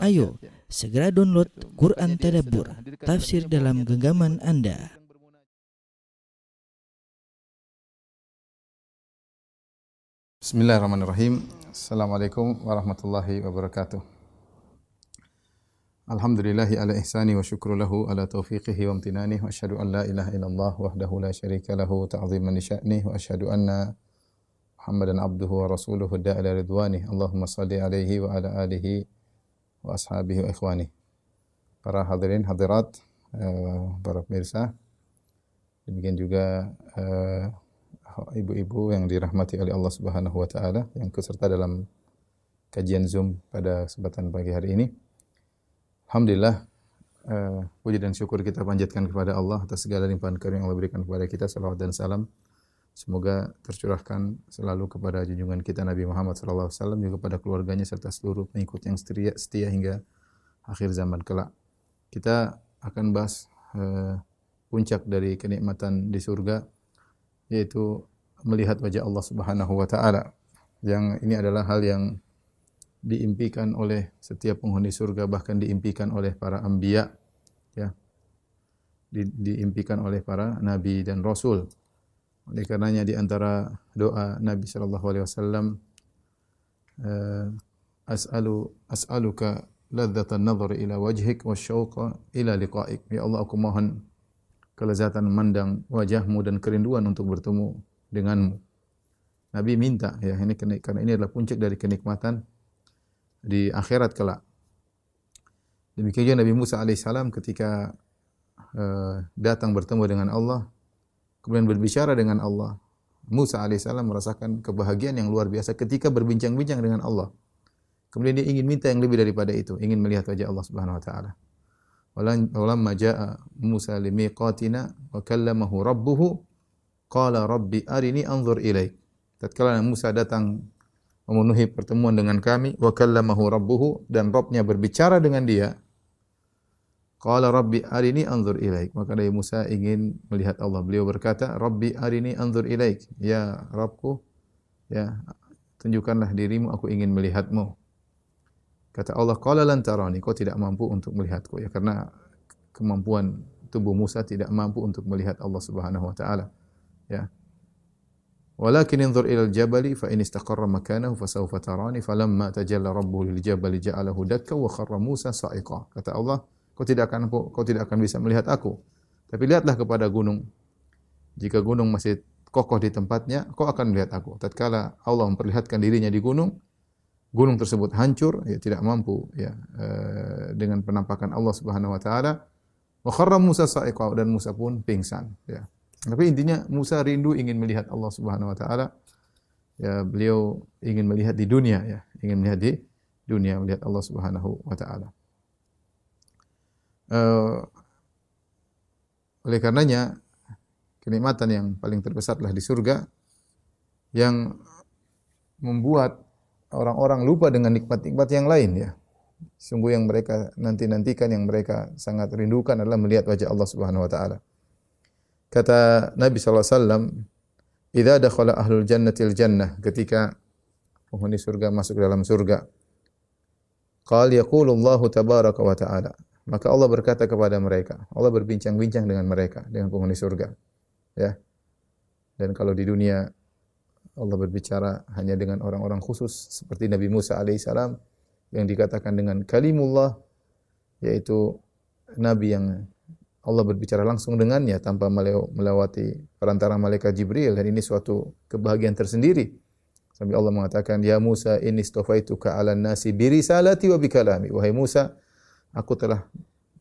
Ayo, segera download Quran Tadabbur, tafsir dalam genggaman Anda. Bismillahirrahmanirrahim. Assalamualaikum warahmatullahi wabarakatuh. Alhamdulillahi ala ihsani wa syukru lahu ala taufiqihi wa amtinani wa asyhadu an la ilaha illallah wahdahu la syarika lahu ta'ziman li sya'nih wa asyhadu anna Muhammadan abduhu wa rasuluhu da'ila ridwani. Allahumma salli alaihi wa ala alihi wa ashabihi wa ikhwani. Para hadirin hadirat, para pemirsa, demikian juga ibu-ibu yang dirahmati oleh Allah Subhanahu wa taala yang ikut serta dalam kajian Zoom pada kesempatan pagi hari ini. Alhamdulillah, puji dan syukur kita panjatkan kepada Allah atas segala limpahan karunia yang Allah berikan kepada kita. Salawat dan salam semoga tercurahkan selalu kepada junjungan kita Nabi Muhammad sallallahu alaihi wasallam, juga kepada keluarganya serta seluruh pengikut yang setia hingga akhir zaman kelak. Kita akan bahas puncak dari kenikmatan di surga, yaitu melihat wajah Allah Subhanahu wa taala. Yang ini adalah hal yang diimpikan oleh setiap penghuni surga, bahkan diimpikan oleh para anbiya, ya. Diimpikan oleh para nabi dan rasul. Oleh karenanya di antara doa Nabi sallallahu alaihi wasallam, as'aluka ladzatan nadhari ila wajhik wasyauqa ila liqa'ik. Ya Allah, aku mohon kelezatan memandang wajahmu dan kerinduan untuk bertemu denganmu. Nabi minta, ya, ini karena ini adalah puncak dari kenikmatan di akhirat kelak. Demikian juga Nabi Musa alaihissalam ketika datang bertemu dengan Allah, kemudian berbicara dengan Allah. Musa alaihissalam merasakan kebahagiaan yang luar biasa ketika berbincang-bincang dengan Allah. Kemudian dia ingin minta yang lebih daripada itu, ingin melihat wajah Allah Subhanahu wa taala. Walamma jaa Musa limiqatina wa kallamahu rabbuhu qala rabbi arini anzur ilaik. Tatkala Musa datang memenuhi pertemuan dengan kami, wa kallamahu rabbuhu, dan Rabb-nya berbicara dengan dia. Qala rabbi arini anzur ilaik. Maka Nabi Musa ingin melihat Allah. Beliau berkata, Rabbi arini anzur ilaik. Ya Rabbku, ya, tunjukkanlah dirimu, aku ingin melihatmu. Kata Allah, qala lan tarani, kau tidak mampu untuk melihatku, ya, karena kemampuan tubuh Musa tidak mampu untuk melihat Allah Subhanahu wa taala, ya. Walakin inzur ilal jabali fa in istaqarra makanahu fa sawfa tarani falamma tajalla rabbuhu lil jabali ja'alahu dakka wa kharra Musa sa'iqa. Kata Allah, kau tidak akan bisa melihat aku, tapi lihatlah kepada gunung. Jika gunung masih kokoh di tempatnya, kau akan melihat aku. Tatkala Allah memperlihatkan dirinya di gunung, gunung tersebut hancur, ya, tidak mampu, ya, dengan penampakan Allah Subhanahu wa taala. Wa kharra Musa sa'iqa, dan Musa pun pingsan, ya. Tapi intinya Musa rindu ingin melihat Allah Subhanahu wa taala. Ya, beliau ingin melihat di dunia, ya, ingin melihat di dunia, melihat Allah Subhanahu wa taala. Oleh karenanya kenikmatan yang paling terbesar adalah di surga, yang membuat orang-orang lupa dengan nikmat-nikmat yang lain, ya. Sungguh yang mereka nanti-nantikan, yang mereka sangat rindukan adalah melihat wajah Allah Subhanahu wa taala. Kata Nabi sallallahu alaihi wasallam, "Idza dakhala ahlul jannatil jannah," ketika penghuni surga masuk ke dalam surga. Qala yaqulu Allahu tabaraka wa ta'ala. Maka Allah berkata kepada mereka, Allah berbincang-bincang dengan mereka, dengan penghuni surga, ya. Dan kalau di dunia Allah berbicara hanya dengan orang-orang khusus seperti Nabi Musa alaihissalam yang dikatakan dengan kalimullah, yaitu nabi yang Allah berbicara langsung dengannya tanpa melewati perantara malaikat Jibril, dan ini suatu kebahagiaan tersendiri. Sampai Allah mengatakan, "Ya Musa, inni istafaituka 'alan nasi bi risalati wa bi kalami." Wahai Musa, aku telah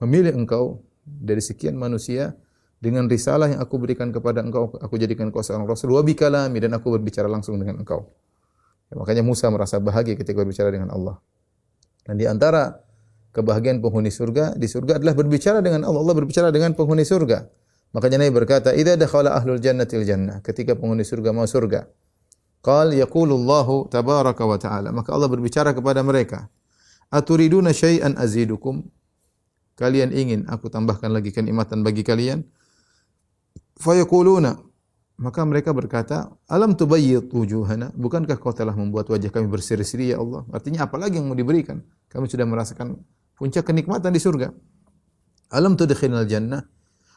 memilih engkau dari sekian manusia dengan risalah yang aku berikan kepada engkau, aku jadikan engkau seorang rasul, wa bi kalami, dan aku berbicara langsung dengan engkau. Ya, makanya Musa merasa bahagia ketika berbicara dengan Allah. Dan di antara kebahagiaan penghuni surga di surga adalah berbicara dengan Allah. Allah berbicara dengan penghuni surga. Makanya Nabi berkata, "Idza dakhala ahlul jannatil jannah," ketika penghuni surga mau surga. Qal yaqulu Allahu tabaraka wa ta'ala, maka Allah berbicara kepada mereka, "Aturiduna syai'an azidukum?" Kalian ingin aku tambahkan lagi kenikmatan bagi kalian? Fayaquluna, maka mereka berkata, "Alam tubayyid wujuhana?" Bukankah kau telah membuat wajah kami berseri-seri, ya Allah? Artinya apa lagi yang mau diberikan? Kami sudah merasakan puncak kenikmatan di surga. Alam tudkhilnal jannah?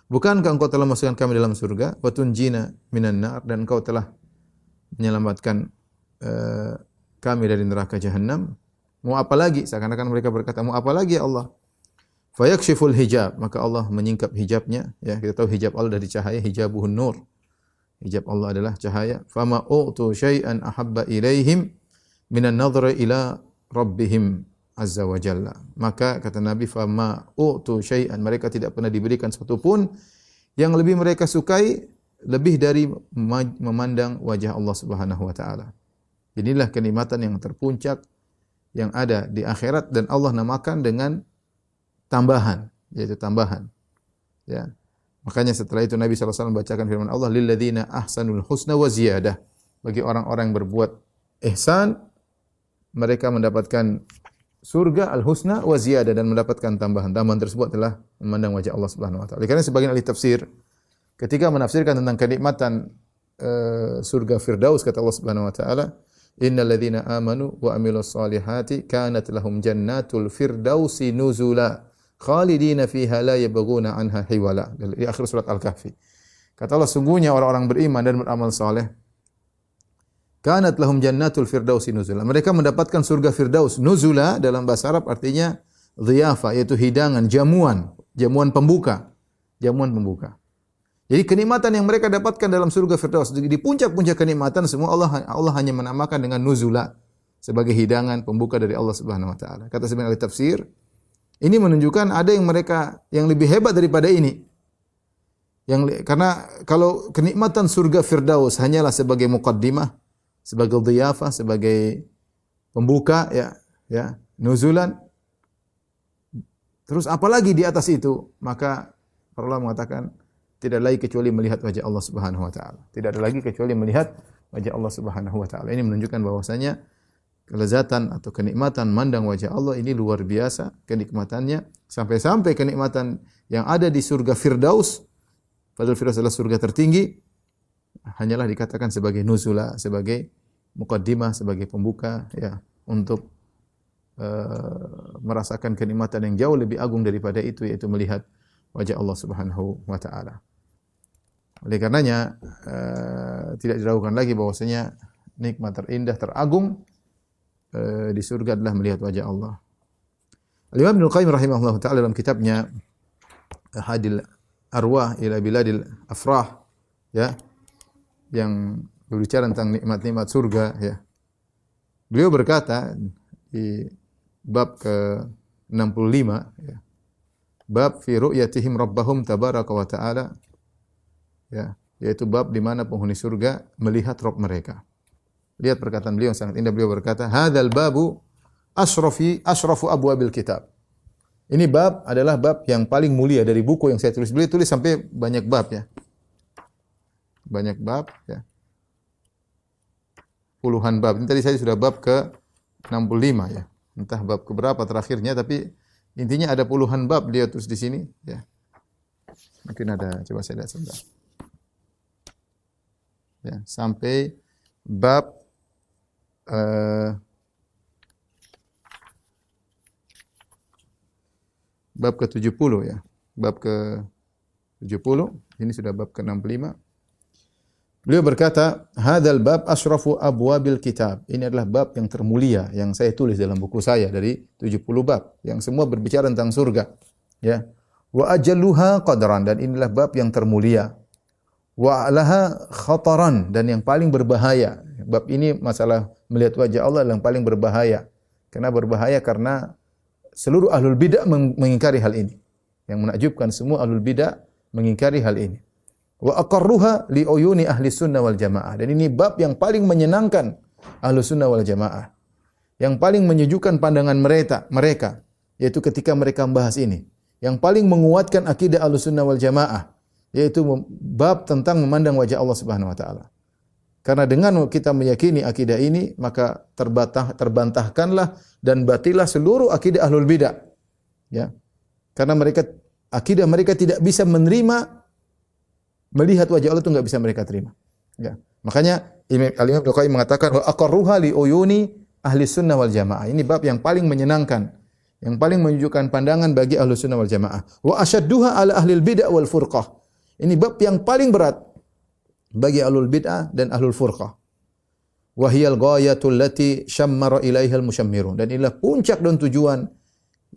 Bukankah engkau telah masukkan kami dalam surga? Wa tunjina minan nar, dan engkau telah menyelamatkan kami dari neraka jahanam. Mau apa lagi? Seakan-akan mereka berkata, mau apa lagi ya Allah? Fayakshiful hijab, maka Allah menyingkap hijabnya. Ya, kita tahu hijab Allah dari cahaya, hijabuhun nur. Hijab Allah adalah cahaya. Fama u'tu syai'an ahabba ilaihim minan nadhri ila rabbihim azza wa jalla. Maka kata Nabi, fama u'tu syai'an, mereka tidak pernah diberikan sesuatu pun yang lebih mereka sukai lebih dari memandang wajah Allah Subhanahu wa taala. Inilah kenikmatan yang terpuncak yang ada di akhirat, dan Allah namakan dengan tambahan, yaitu tambahan. Ya. Makanya setelah itu Nabi SAW bacakan firman Allah, lilladzina ahsanul husna wa ziyadah. Bagi orang-orang yang berbuat ihsan, mereka mendapatkan surga al-husna wa ziyadah, dan mendapatkan tambahan. Tambahan tersebut adalah memandang wajah Allah Subhanahu wa taala. Karena sebagian ahli tafsir ketika menafsirkan tentang kenikmatan surga Firdaus, kata Allah Subhanahu wa taala, innal ladzina amanu wa amilus solihati kanat lahum jannatul firdausi nuzula khalidina fiha la yabghuna anha hiwala. Di akhir surat Al-Kahfi. Kata Allah, sungguhnya orang-orang beriman dan beramal saleh, kanat lahum jannatul firdausi nuzula. Mereka mendapatkan surga Firdaus. Nuzula dalam bahasa Arab artinya dhiyafa, yaitu hidangan, jamuan pembuka. Jamuan pembuka. Jadi kenikmatan yang mereka dapatkan dalam surga Firdaus, di puncak-puncak kenikmatan semua Allah hanya menamakan dengan nuzula, sebagai hidangan pembuka dari Allah Subhanahu wa taala. Kata sebagian ahli tafsir, ini menunjukkan ada yang mereka yang lebih hebat daripada ini. Karena kalau kenikmatan surga Firdaus hanyalah sebagai muqaddimah, sebagai dhiyafah, sebagai pembuka, ya, nuzulan. Terus apalagi di atas itu? Maka para ulama mengatakan tidak lagi kecuali melihat wajah Allah Subhanahu wa taala. Tidak ada lagi kecuali melihat wajah Allah Subhanahu wa taala. Ini menunjukkan bahwasanya kelezatan atau kenikmatan mandang wajah Allah ini luar biasa kenikmatannya, sampai-sampai kenikmatan yang ada di surga Firdaus, padahal Firdaus adalah surga tertinggi, hanyalah dikatakan sebagai nuzula, sebagai muqaddimah, sebagai pembuka, ya, untuk merasakan kenikmatan yang jauh lebih agung daripada itu, yaitu melihat wajah Allah Subhanahu wa taala. Oleh karenanya tidak diragukan lagi bahwasanya nikmat terindah, teragung di surga adalah melihat wajah Allah. Al-Imam Ibnu Qayyim rahimahullah taala dalam kitabnya Hadil Arwah ila Biladil Afrah, ya, yang berbicara tentang nikmat-nikmat surga, ya. Beliau berkata di bab ke-65, ya. Bab fi ru'yatihim rabbahum tabaraka wa ta'ala, ya, yaitu bab di mana penghuni surga melihat Rabb mereka. Lihat perkataan beliau yang sangat indah. Beliau berkata, hadzal babu asyrafu abwabil kitab. Ini bab adalah bab yang paling mulia dari buku yang saya tulis. Beliau tulis sampai banyak bab, ya. Banyak bab, ya. Puluhan bab. Ini tadi saya sudah bab ke-65, ya. Entah bab keberapa terakhirnya, tapi intinya ada puluhan bab dia tulis di sini, ya. Mungkin ada, coba saya lihat sebentar. Ya, sampai bab bab ke-70, ya. Bab ke-70, ini sudah bab ke-65. Beliau berkata, hadzal bab asyrafu abwabil kitab. Ini adalah bab yang termulia yang saya tulis dalam buku saya dari 70 bab yang semua berbicara tentang surga, ya. Wa ajalluha qadran, dan inilah bab yang termulia. Wa alaha khataran, dan yang paling berbahaya. Bab ini masalah melihat wajah Allah yang paling berbahaya. Karena berbahaya karena seluruh ahlul bidah mengingkari hal ini. Yang menakjubkan, semua ahlul bidah mengingkari hal ini. Wa aqarruha li uyuni ahli sunnah wal jamaah. Dan ini bab yang paling menyenangkan ahli sunnah wal jamaah. Yang paling menyejukkan pandangan mereka, yaitu ketika mereka membahas ini. Yang paling menguatkan akidah ahli sunnah wal jamaah, yaitu bab tentang memandang wajah Allah Subhanahu wa taala. Karena dengan kita meyakini akidah ini, maka terbantahkanlah dan batilah seluruh akidah ahlul bidah. Ya. Karena akidah mereka tidak bisa menerima melihat wajah Allah, itu enggak bisa mereka terima. Ya. Makanya Al-Imam Ibnu Qayyim mengatakan wa aqarruha li uyuni ahli sunnah wal jamaah. Ini bab yang paling menyenangkan, Yang paling menunjukkan pandangan bagi Ahlus Sunnah wal Jamaah. Wa asyadduha ala ahlil bid'ah wal furqah. Ini bab yang paling berat bagi ahlul bid'ah dan ahlul furqah. Wa hiyal ghayatul lati syammara ilaiha al-musyammirun. Dan inilah puncak dan tujuan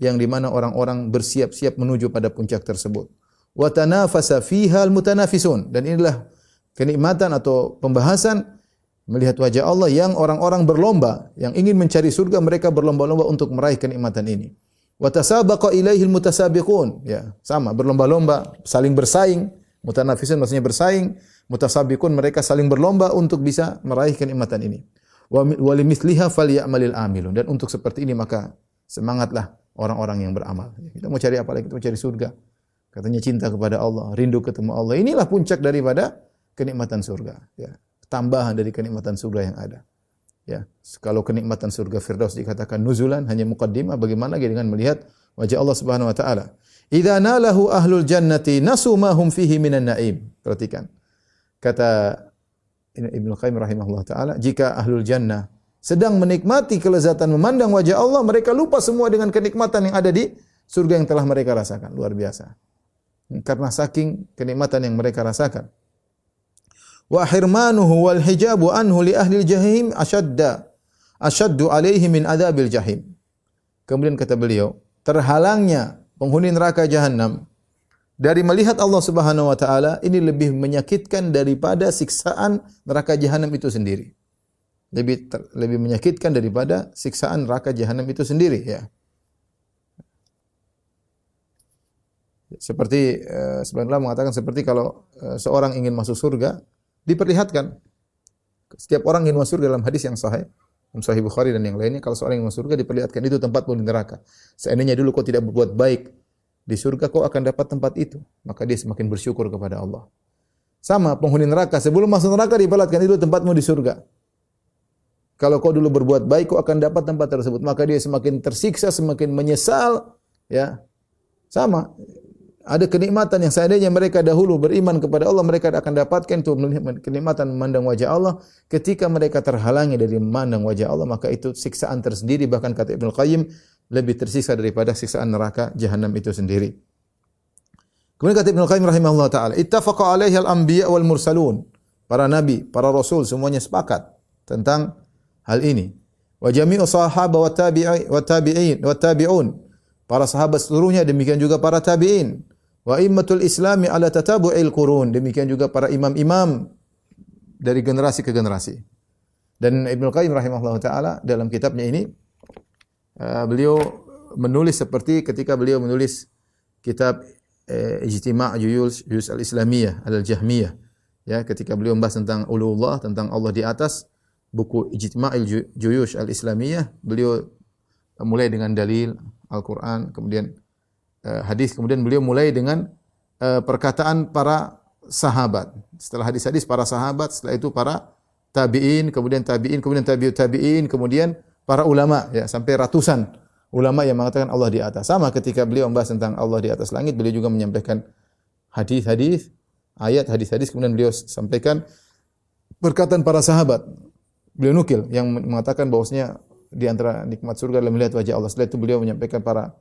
yang di mana orang-orang bersiap-siap menuju pada puncak tersebut. Wa tanafasa fiha al-mutanafisun. Dan inilah kenikmatan atau pembahasan melihat wajah Allah yang orang-orang berlomba, yang ingin mencari surga, mereka berlomba-lomba untuk meraih kenikmatan ini. Wa tasabaqa ilaihi al-mutasabiqun. Ya, sama, berlomba-lomba, saling bersaing. Mutanafisun maksudnya bersaing, mutasabiqun mereka saling berlomba untuk bisa meraih kenikmatan ini. Wa limithliha falyamalil amilun. Dan untuk seperti ini maka semangatlah orang-orang yang beramal. Kita mau cari apa lagi? Kita mau cari surga. Katanya cinta kepada Allah, rindu ketemu Allah. Inilah puncak daripada kenikmatan surga. Ya, tambahan dari kenikmatan surga yang ada. Ya, kalau kenikmatan surga Firdaus dikatakan nuzulan, hanya muqaddimah, bagaimana lagi dengan melihat wajah Allah Subhanahu wa taala? Idza nalahu ahlul jannati nasu ma hum fihi minan naim. Perhatikan. Kata Ibnu Qayyim rahimahullah taala, jika ahlul jannah sedang menikmati kelezatan memandang wajah Allah, mereka lupa semua dengan kenikmatan yang ada di surga yang telah mereka rasakan. Luar biasa. Karena saking kenikmatan yang mereka rasakan. Wa hirmanuhu wal hijabu anhu li ahli jahim ashaddu alaihi min adzabil jahim. Kemudian kata beliau, terhalangnya penghuni neraka jahanam dari melihat Allah Subhanahu wa taala ini lebih menyakitkan daripada siksaan neraka jahanam itu sendiri. Lebih menyakitkan daripada siksaan neraka jahanam itu sendiri, ya. Seperti sebagian ulama mengatakan seperti kalau seorang ingin masuk surga, diperlihatkan. Setiap orang ingin masuk surga dalam hadis yang sahih, Sahih Bukhari dan yang lainnya, kalau seorang ingin masuk surga diperlihatkan itu tempatmu di neraka. Seandainya dulu kau tidak berbuat baik di surga, kau akan dapat tempat itu. Maka dia semakin bersyukur kepada Allah. Sama penghuni neraka, sebelum masuk neraka diperlihatkan itu tempatmu di surga. Kalau kau dulu berbuat baik, kau akan dapat tempat tersebut. Maka dia semakin tersiksa, semakin menyesal, ya. Sama. Ada kenikmatan yang seandainya mereka dahulu beriman kepada Allah, mereka akan dapatkan itu kenikmatan memandang wajah Allah. Ketika mereka terhalangi dari memandang wajah Allah, maka itu siksaan tersendiri. Bahkan kata Ibnu Qayyim, lebih tersiksa daripada siksaan neraka jahanam itu sendiri. Kemudian kata Ibnu Qayyim rahimahullah ta'ala, ittafaqa alaihi al-anbiya wal mursalun. Para nabi, para rasul semuanya sepakat tentang hal ini. Wa jami'u sahaba wa tabi'un. Para sahabat seluruhnya, demikian juga para tabi'in. Wa immatul islami ala tatabu'il qurun. Demikian juga para imam-imam dari generasi ke generasi. Dan Ibnu Qayyim rahimahullah ta'ala dalam kitabnya ini, beliau menulis seperti ketika beliau menulis kitab Ijtima' Juyus al-Islamiyah al-Jahmiyah. Ya, ketika beliau membahas tentang uluhullah, tentang Allah di atas, buku Ijtima'il Juyus al-Islamiyah, beliau mulai dengan dalil Al-Quran, kemudian hadis, kemudian beliau mulai dengan perkataan para sahabat. Setelah hadis-hadis para sahabat, setelah itu para tabi'in, kemudian tabi'ut tabi'in, kemudian para ulama, ya, sampai ratusan ulama yang mengatakan Allah di atas. Sama ketika beliau membahas tentang Allah di atas langit, beliau juga menyampaikan hadis-hadis, ayat hadis-hadis, kemudian beliau sampaikan perkataan para sahabat. Beliau nukil yang mengatakan bahwasanya di antara nikmat surga adalah melihat wajah Allah. Setelah itu beliau menyampaikan para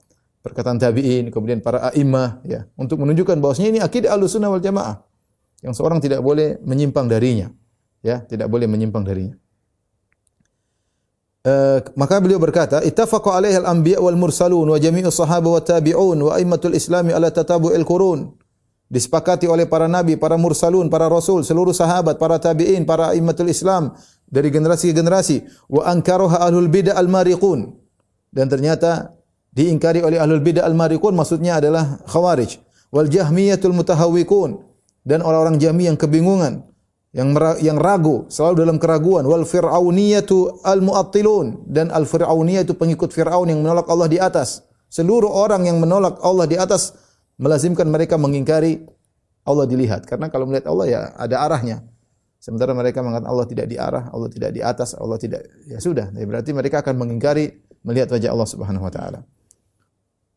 perkataan tabi'in, kemudian para a'immah, ya, untuk menunjukkan bahwasanya ini akidah Ahlussunnah wal Jamaah yang seorang tidak boleh menyimpang darinya, ya, tidak boleh menyimpang darinya. Maka beliau berkata, ittafaqa alaihi al-anbiya wal mursalun wa jami'u sahaba wa tabi'un wa a'immatul islami ala tatabu'il qurun. Disepakati oleh para nabi, para mursalun, para rasul, seluruh sahabat, para tabi'in, para a'immatul Islam dari generasi ke generasi. Wa ankaraha ahlul bid'ah al-mariqun. Dan ternyata diingkari oleh ahlul bid'ah al-mariqun, maksudnya adalah khawarij. Wal jahmiyatul mutahawwikun. Dan orang-orang Jahmiyah yang kebingungan, yang ragu, selalu dalam keraguan. Wal fir'auniyatu al-mu'attilun. Dan al-fir'auniyah itu pengikut Fir'aun yang menolak Allah di atas. Seluruh orang yang menolak Allah di atas melazimkan mereka mengingkari Allah dilihat. Karena kalau melihat Allah ya ada arahnya. Sementara mereka mengatakan Allah tidak di arah, Allah tidak di atas, Allah tidak, ya sudah. Berarti mereka akan mengingkari melihat wajah Allah Subhanahu wa taala.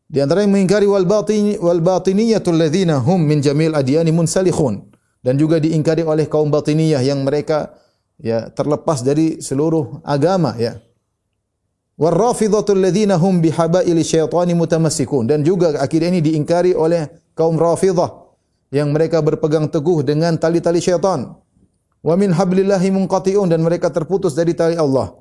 Di antara yang mengingkari wal batiniyatul ladzina hum min jamil adyani munsalikhun, dan juga diingkari oleh kaum batiniyah yang mereka ya terlepas dari seluruh agama, ya. War-rafidhatul ladzina hum bihabaili syaitani mutamassikun, dan juga akidah ini diingkari oleh kaum Rafidhah yang mereka berpegang teguh dengan tali-tali syaitan. Wa min hablillahi munqati'un, dan mereka terputus dari tali Allah.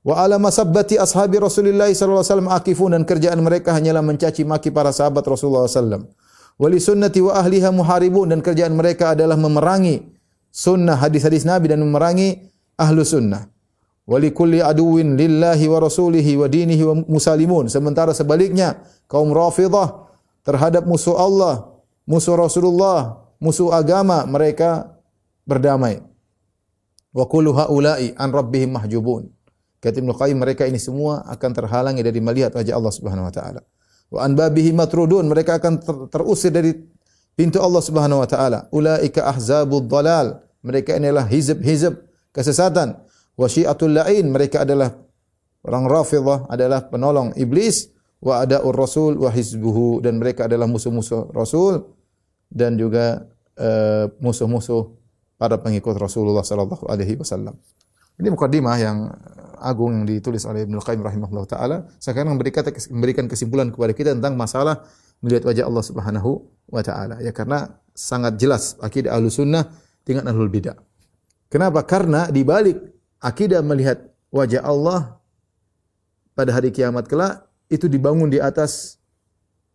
Wa ala masabbati ashabi Rasulillah sallallahu alaihi wasallam akifun, dan kerjaan mereka hanyalah mencaci maki para sahabat Rasulullah sallallahu alaihi wasallam. Wa li sunnati wa ahliha muharibun, dan kerjaan mereka adalah memerangi sunnah, hadis-hadis Nabi, dan memerangi ahlu sunnah. Wali kulli aduwin lillahi wa rasulihi wa dinihi wa musalimun. Sementara sebaliknya, kaum Rafidhah terhadap musuh Allah, musuh Rasulullah, musuh agama, mereka berdamai. Wa kullu haula'i an rabbihim mahjubun. Kata Ibnu Qayyim, mereka ini semua akan terhalangi dari melihat wajah Allah Subhanahu wa taala. Wa an babihi matrudun, mereka akan terusir dari pintu Allah Subhanahu wa taala. Ulaika ahzabud dhalal, mereka inilah hizb-hizb kesesatan. Wa syi'atul la'in, mereka adalah orang Rafidhah, adalah penolong iblis. Wa ada'ur rasul wa hizbuhu, dan mereka adalah musuh-musuh Rasul dan juga musuh-musuh para pengikut Rasulullah sallallahu alaihi wasallam. Ini mukadimah yang agung yang ditulis oleh Ibnu Qayyim rahimahullah taala. Sekarang memberikan kesimpulan kepada kita tentang masalah melihat wajah Allah Subhanahu wa taala. Ya, karena sangat jelas akidah Ahlussunnah dengan Ahlul Bidah. Kenapa? Karena di balik akidah melihat wajah Allah pada hari kiamat kelak itu dibangun di atas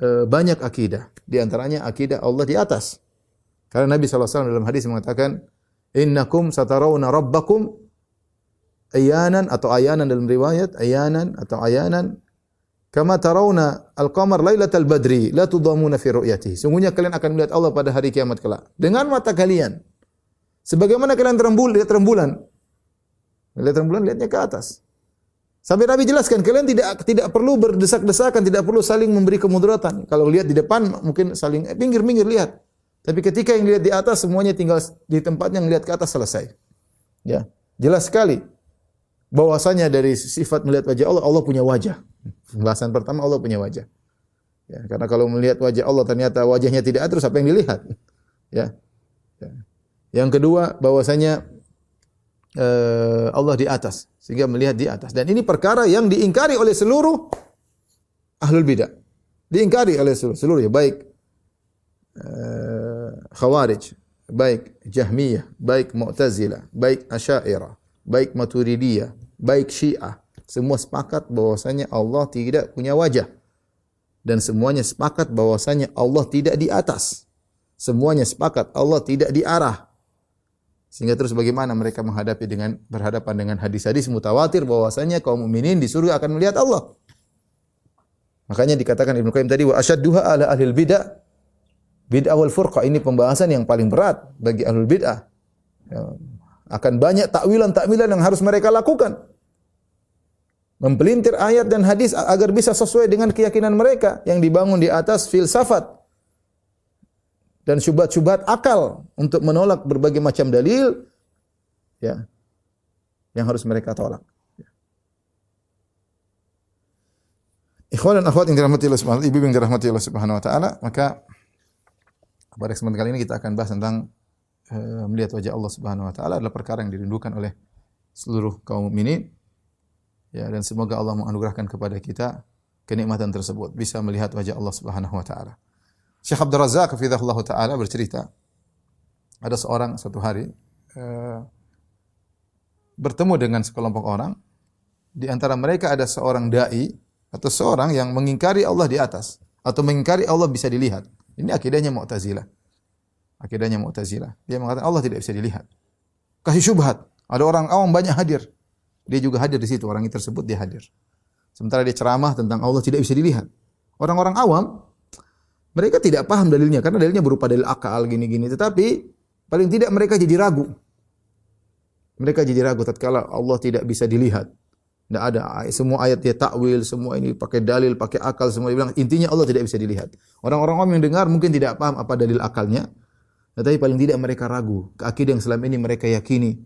banyak akidah. Di antaranya akidah Allah di atas. Karena Nabi SAW dalam hadis mengatakan, innakum satarawna rabbakum ayanan, atau ayanan dalam riwayat, ayanan atau ayanan, kama tarawna al-qamar lailatal badri la tudamuna fi ru'yatihi. Sungguhnya kalian akan melihat Allah pada hari kiamat kelak dengan mata kalian. Sebagaimana kalian lihat rembulan. Melihat rembulan, lihatnya ke atas. Sampai Nabi jelaskan, kalian tidak perlu berdesak-desakan, tidak perlu saling memberi kemudaratan. Kalau lihat di depan mungkin saling pinggir-pinggir lihat. Tapi ketika yang lihat di atas semuanya tinggal di tempatnya, yang lihat ke atas selesai. Ya, jelas sekali bahwasanya dari sifat melihat wajah Allah, Allah punya wajah. Pembahasan pertama, Allah punya wajah. Ya, karena kalau melihat wajah Allah ternyata wajahnya tidak ada, terus apa yang dilihat? Ya. Yang kedua, bahwasanya Allah di atas, sehingga melihat di atas. Dan ini perkara yang diingkari oleh seluruh Ahlul Bidah. Diingkari oleh seluruh ya, baik Khawarij, baik Jahmiyah, baik Mu'tazilah, baik Asy'ariyah, baik Maturidiyah, baik Syiah. Semua sepakat bahwasanya Allah tidak punya wajah. Dan semuanya sepakat bahwasanya Allah tidak di atas. Semuanya sepakat Allah tidak di arah. Sehingga terus bagaimana mereka berhadapan dengan hadis-hadis mutawatir bahwasanya kaum mukminin di surga akan melihat Allah. Makanya dikatakan Ibnu Qayyim tadi, wa asyadduha ala ahlil bid'ah bid'ah wal furqah. Ini pembahasan yang paling berat bagi ahlul bid'ah. Ya, akan banyak takwilan-takwilan yang harus mereka lakukan. Mempelintir ayat dan hadis agar bisa sesuai dengan keyakinan mereka yang dibangun di atas filsafat dan syubhat-syubhat akal untuk menolak berbagai macam dalil, ya, yang harus mereka tolak. Ikhwan dan akhwat yang dirahmati Allah Subhanahu wa taala, ibu yang dirahmati Allah Subhanahu wa taala, maka pada kesempatan kali ini kita akan bahas tentang melihat wajah Allah Subhanahu wa taala adalah perkara yang dirindukan oleh seluruh kaum mukminin. Ya, dan semoga Allah menganugerahkan kepada kita kenikmatan tersebut, bisa melihat wajah Allah Subhanahu wa taala. Syekh Abdul Razzaq hafizahullah taala bercerita, ada seorang suatu hari bertemu dengan sekelompok orang. Di antara mereka ada seorang dai atau seorang yang mengingkari Allah di atas atau mengingkari Allah bisa dilihat. Ini akidahnya Mu'tazilah. Akidahnya Mu'tazilah. Dia mengatakan Allah tidak bisa dilihat. Kasih syubhat. Ada orang awam banyak hadir. Dia juga hadir di situ, orang tersebut dia hadir. Sementara dia ceramah tentang Allah tidak bisa dilihat. Orang-orang awam mereka tidak paham dalilnya karena dalilnya berupa dalil akal gini-gini, tetapi paling tidak mereka jadi ragu. Mereka jadi ragu tatkala Allah tidak bisa dilihat. Tidak ada, semua ayat dia takwil, semua ini pakai dalil, pakai akal, semua dia bilang intinya Allah tidak bisa dilihat. Orang-orang awam yang dengar mungkin tidak paham apa dalil akalnya, tetapi paling tidak mereka ragu. Akidah yang selama ini mereka yakini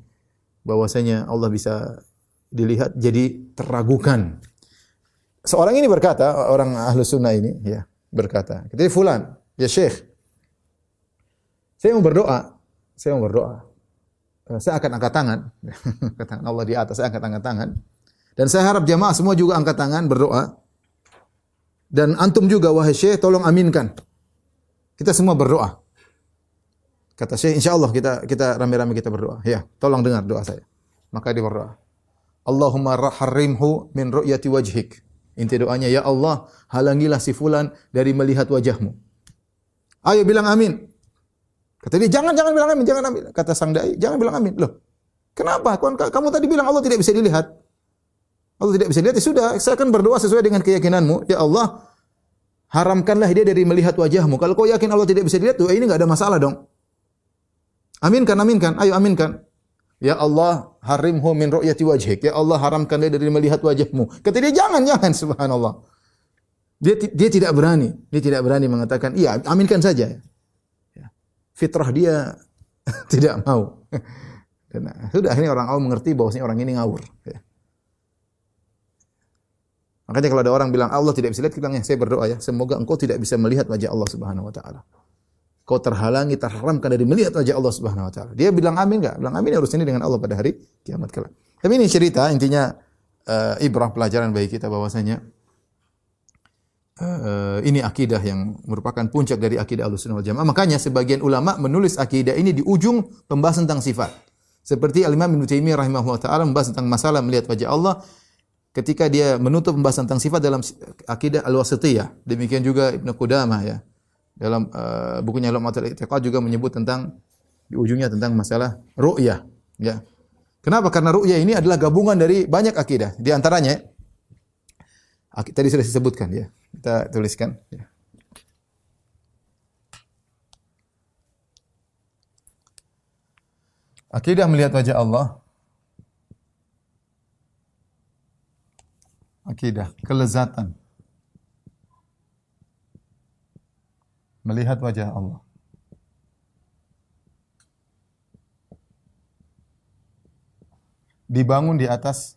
bahwasanya Allah bisa dilihat jadi teragukan. Seorang ini berkata, orang Ahlus Sunnah ini, ya, berkata, ketika fulan, ya Syekh, saya mau berdoa. Saya akan angkat tangan. Allah di atas, saya angkat tangan. Dan saya harap jamaah semua juga angkat tangan berdoa. Dan antum juga wahai Syekh tolong aminkan. Kita semua berdoa. Kata Syekh, insyaallah kita rame-rame kita berdoa. Ya, tolong dengar doa saya. Maka dia berdoa. Allahumma harrimhu min ru'yati wajhik. Inti doanya, ya Allah, halangilah si fulan dari melihat wajahmu. Ayo bilang amin. Kata dia, jangan bilang amin, jangan amin. Kata sang dai, jangan bilang amin. Loh, kenapa? Kamu tadi bilang Allah tidak bisa dilihat. Allah tidak bisa dilihat, ya sudah, saya akan berdoa sesuai dengan keyakinanmu. Ya Allah, haramkanlah dia dari melihat wajahmu. Kalau kau yakin Allah tidak bisa dilihat, tuh ini enggak ada masalah dong. Aminkan. Ayo aminkan. Ya Allah, harimhu min ru'yati wajhik. Ya Allah, haramkan dia dari melihat wajahmu. Kata dia, jangan, subhanallah. Dia tidak berani. Dia tidak berani mengatakan, iya, aminkan saja. Fitrah dia tidak mau. Dan sudah akhirnya orang awam mengerti bahwasanya orang ini ngawur. Makanya kalau ada orang bilang Allah tidak bisa lihat, kita bilang, saya berdoa ya, semoga engkau tidak bisa melihat wajah Allah Subhanahu wa taala. Kau terhalangi, terharamkan dari melihat wajah Allah Subhanahu wa taala. Dia bilang amin enggak? Bilang amin, harus ini dengan Allah pada hari kiamat kelak. Tapi ini cerita intinya ibrah pelajaran bagi kita bahwasanya ini akidah yang merupakan puncak dari akidah Ahlussunnah wal Jamaah. Makanya sebagian ulama menulis akidah ini di ujung pembahasan tentang sifat. Seperti Al-Imam Ibnu Taimiyah rahimahullah taala membahas tentang masalah melihat wajah Allah ketika dia menutup pembahasan tentang sifat dalam akidah Al-Wasithiyah. Demikian juga Ibnu Qudamah ya. Dalam bukunya Lum'atul I'tiqad juga menyebut tentang di ujungnya tentang masalah ru'yah ya. Kenapa? Karena ru'yah ini adalah gabungan dari banyak akidah. Di antaranya tadi sudah disebutkan ya. Kita tuliskan ya. Akidah melihat wajah Allah. Akidah kelezatan melihat wajah Allah. Dibangun di atas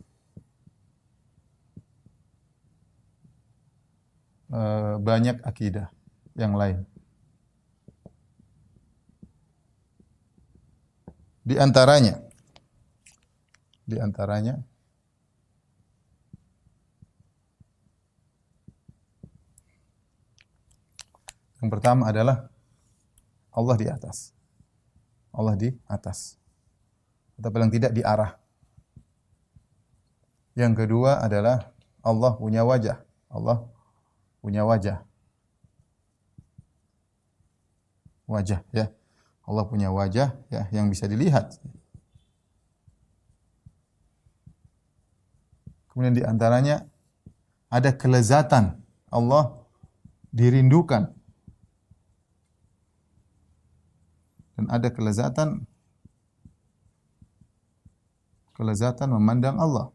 banyak akidah yang lain. Di antaranya yang pertama adalah Allah di atas. Allah di atas. Atau paling tidak di arah. Yang kedua adalah Allah punya wajah. Allah punya wajah. Wajah ya. Allah punya wajah ya yang bisa dilihat. Kemudian di antaranya ada kelezatan. Allah dirindukan. Dan ada kelezatan memandang Allah,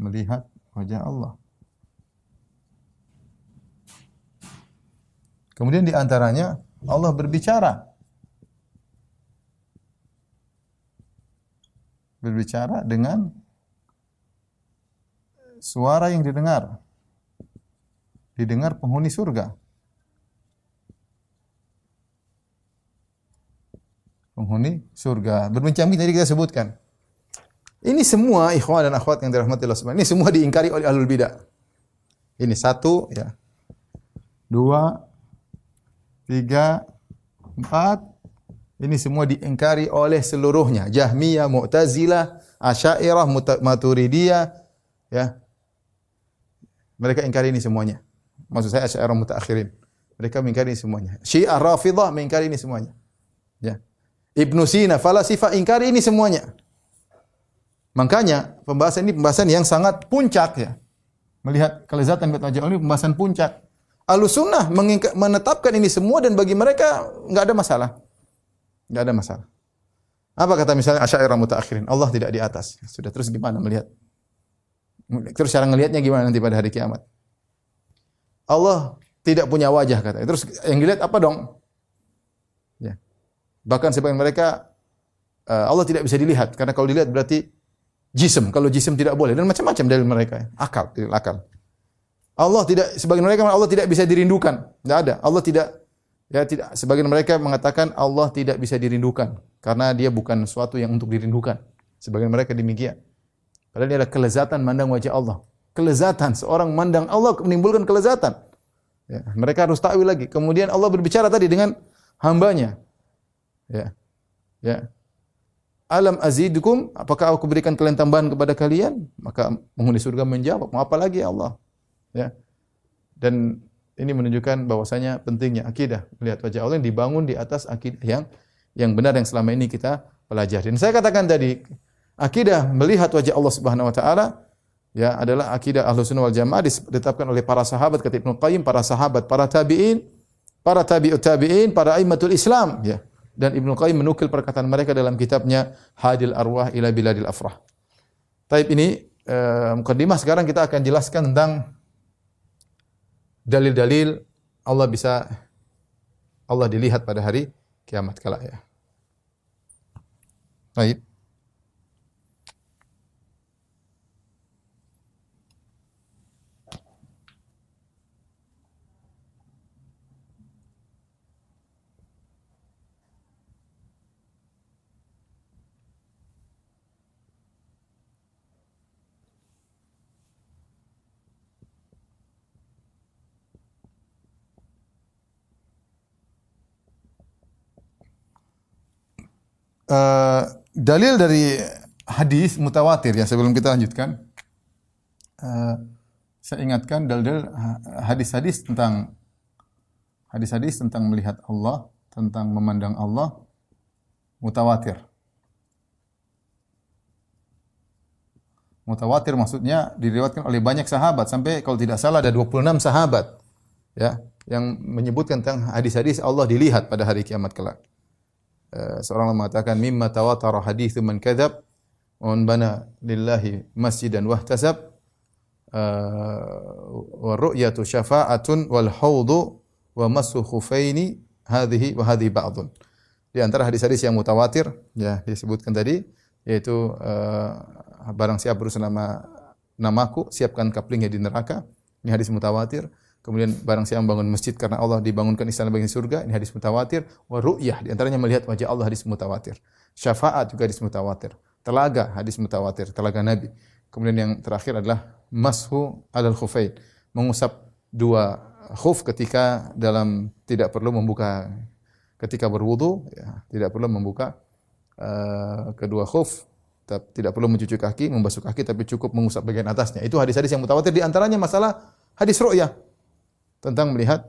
melihat wajah Allah. Kemudian di antaranya Allah berbicara dengan suara yang didengar penghuni surga. Penghuni surga. Berbincang tadi kita sebutkan. Ini semua ikhwan dan akhwat yang dirahmati Allah Subhanahu. Ini semua diingkari oleh ahlul bidah. Ini 1 ya. 2 3 4. Ini semua diingkari oleh seluruhnya. Jahmiyah, Mu'tazilah, Asy'ariyah, Maturidiyah ya. Mereka ingkari ini semuanya. Maksud saya Asy'ariyah mutaakhirin. Mereka mengingkari ini semuanya. Syiah Rafidhah mengingkari ini semuanya. Ya. Ibnu Sina, falasifah ingkari ini semuanya. Makanya pembahasan ini pembahasan yang sangat puncak ya. Melihat kelezatan wajah Allah ini pembahasan puncak. Ahlussunnah menetapkan ini semua dan bagi mereka enggak ada masalah. Enggak ada masalah. Apa kata misalnya Asy'ariyah mutaakhirin? Allah tidak di atas. Sudah, terus gimana melihat? Terus cara ngelihatnya gimana nanti pada hari kiamat? Allah tidak punya wajah katanya. Terus yang dilihat apa dong? Ya. Bahkan sebagian mereka Allah tidak bisa dilihat karena kalau dilihat berarti jism. Kalau jism tidak boleh dan macam-macam dalil mereka. Akal. Allah tidak, sebagian mereka Allah tidak bisa dirindukan. Tidak ada. Allah tidak. Sebagian mereka mengatakan Allah tidak bisa dirindukan karena dia bukan sesuatu yang untuk dirindukan. Sebagian mereka demikian. Padahal ini adalah kelezatan mandang wajah Allah. Kelezatan seorang mandang Allah menimbulkan kelezatan. Ya, mereka harus takwil lagi. Kemudian Allah berbicara tadi dengan hambanya. Ya. Ya. Alam azidukum, apakah aku berikan kalian tambahan kepada kalian? Maka penghuni surga menjawab, mau apa lagi ya Allah? Ya. Dan ini menunjukkan bahwasanya pentingnya akidah, melihat wajah Allah yang dibangun di atas akidah yang benar yang selama ini kita pelajari. Dan saya katakan tadi, akidah melihat wajah Allah Subhanahu wa taala ya adalah akidah Ahlussunnah wal Jamaah ditetapkan oleh para sahabat kata Ibnu Qayyim, para sahabat, para tabi'in, para tabi'ut tabi'in, para aimmatul Islam ya. Dan Ibnu Qayyim menukil perkataan mereka dalam kitabnya Hadil Arwah ila Biladil Afrah. Taib ini mukadimah, sekarang kita akan jelaskan tentang dalil-dalil Allah dilihat pada hari kiamat kelak ya. Baik. Dalil dari hadis mutawatir ya, sebelum kita lanjutkan saya ingatkan dalil hadis-hadis tentang melihat Allah, tentang memandang Allah mutawatir. Mutawatir maksudnya diriwayatkan oleh banyak sahabat, sampai kalau tidak salah ada 26 sahabat ya yang menyebutkan tentang hadis-hadis Allah dilihat pada hari kiamat kelak. Seorang mengatakan mimma tawatara haditsu man kadzab wa man bana lillahi masjidan wahtasab wa ru'yatu syafa'atun wal haudu wa masu khufaini hadhihi wa hadhi ba'dun. Di antara hadis-hadis yang mutawatir ya disebutkan tadi yaitu barang siapa berusaha namaku siapkan kaplingnya di neraka. Ini hadis mutawatir. Kemudian barang siapa membangun masjid karena Allah dibangunkan istana bagi surga, ini hadis mutawatir. Wa ru'yah, di antaranya melihat wajah Allah, hadis mutawatir. Syafaat juga hadis mutawatir. Telaga, hadis mutawatir, telaga Nabi. Kemudian yang terakhir adalah mashu alal khufain, mengusap dua khuf ketika tidak perlu membuka, ketika berwudu ya, tidak perlu membuka kedua khuf, tidak perlu mencuci kaki, membasuh kaki, tapi cukup mengusap bagian atasnya. Itu hadis-hadis yang mutawatir, di antaranya masalah hadis ru'yah, tentang melihat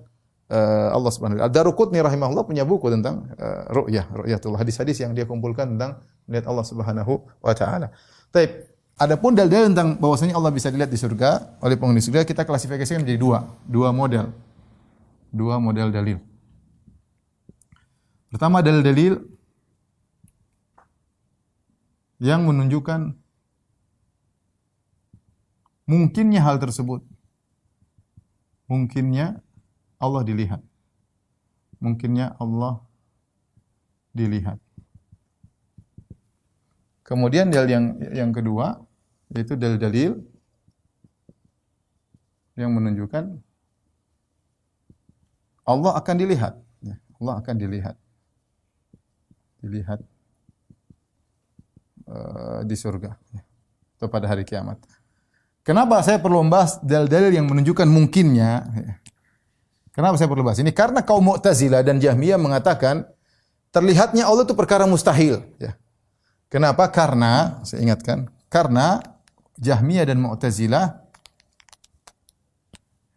Allah Subhanahu wa taala. Ad-Daruqutni rahimahullah punya buku tentang ru'yatullah, hadis-hadis yang dia kumpulkan tentang melihat Allah Subhanahu wa taala. Baik, adapun dalil tentang bahwasanya Allah bisa dilihat di surga oleh penghuni surga, kita klasifikasikan menjadi dua model. Dua model dalil. Pertama, dalil-dalil yang menunjukkan mungkinnya hal tersebut. Mungkinnya Allah dilihat. Mungkinnya Allah dilihat. Kemudian dalil yang kedua yaitu dalil-dalil yang menunjukkan Allah akan dilihat. Allah akan dilihat. Dilihat di surga atau pada hari kiamat. Kenapa saya perlu membahas dalil-dalil yang menunjukkan mungkinnya? Kenapa saya perlu bahas ini? Karena kaum Mu'tazilah dan Jahmiyah mengatakan terlihatnya Allah itu perkara mustahil. Ya. Kenapa? Karena, saya ingatkan, karena Jahmiyah dan Mu'tazilah,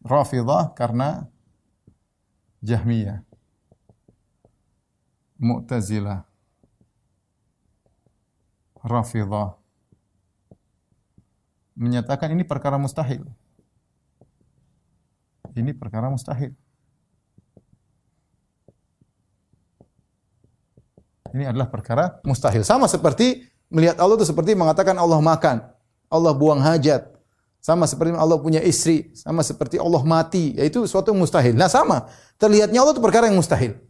Rafidhah karena Jahmiyah, Mu'tazilah, Rafidhah menyatakan ini perkara mustahil. Ini perkara mustahil. Ini adalah perkara mustahil. Sama seperti melihat Allah itu seperti mengatakan Allah makan, Allah buang hajat. Sama seperti Allah punya istri, sama seperti Allah mati, yaitu suatu yang mustahil. Nah sama, terlihatnya Allah itu perkara yang mustahil.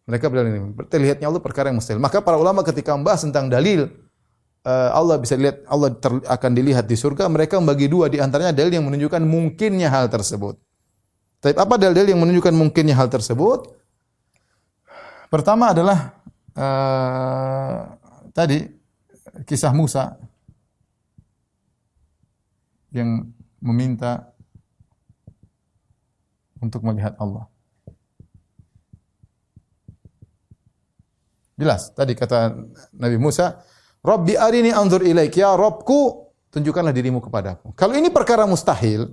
Mereka bilang ini, terlihatnya Allah perkara yang mustahil. Maka para ulama ketika membahas tentang dalil Allah bisa dilihat, Allah akan dilihat di surga, mereka membagi dua, di antaranya dalil yang menunjukkan mungkinnya hal tersebut. Tapi apa dalil yang menunjukkan mungkinnya hal tersebut? Pertama adalah tadi kisah Musa yang meminta untuk melihat Allah. Jelas, tadi kata Nabi Musa, Rabbi arini anzur ilaik, ya Rabbku, tunjukkanlah dirimu kepadaku. Kalau ini perkara mustahil,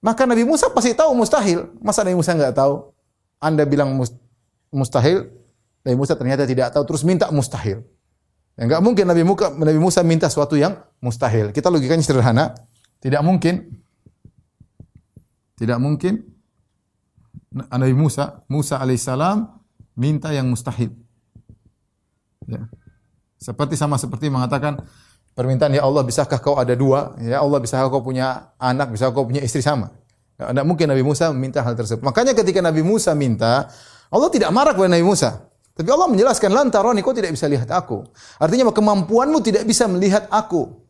maka Nabi Musa pasti tahu mustahil. Masa Nabi Musa enggak tahu? Anda bilang mustahil, Nabi Musa ternyata tidak tahu, terus minta mustahil. Ya, enggak mungkin Nabi Musa minta sesuatu yang mustahil. Kita logikanya sederhana, tidak mungkin. Tidak mungkin Nabi Musa alaihissalam minta yang mustahil. Ya. Seperti mengatakan permintaan, ya Allah, bisakah kau ada dua? Ya Allah, bisakah kau punya anak? Bisakah kau punya istri? Sama. Tidak mungkin Nabi Musa minta hal tersebut. Makanya ketika Nabi Musa minta, Allah tidak marah kepada Nabi Musa. Tapi Allah menjelaskan, lan tarani, kau tidak bisa lihat aku. Artinya kemampuanmu tidak bisa melihat aku.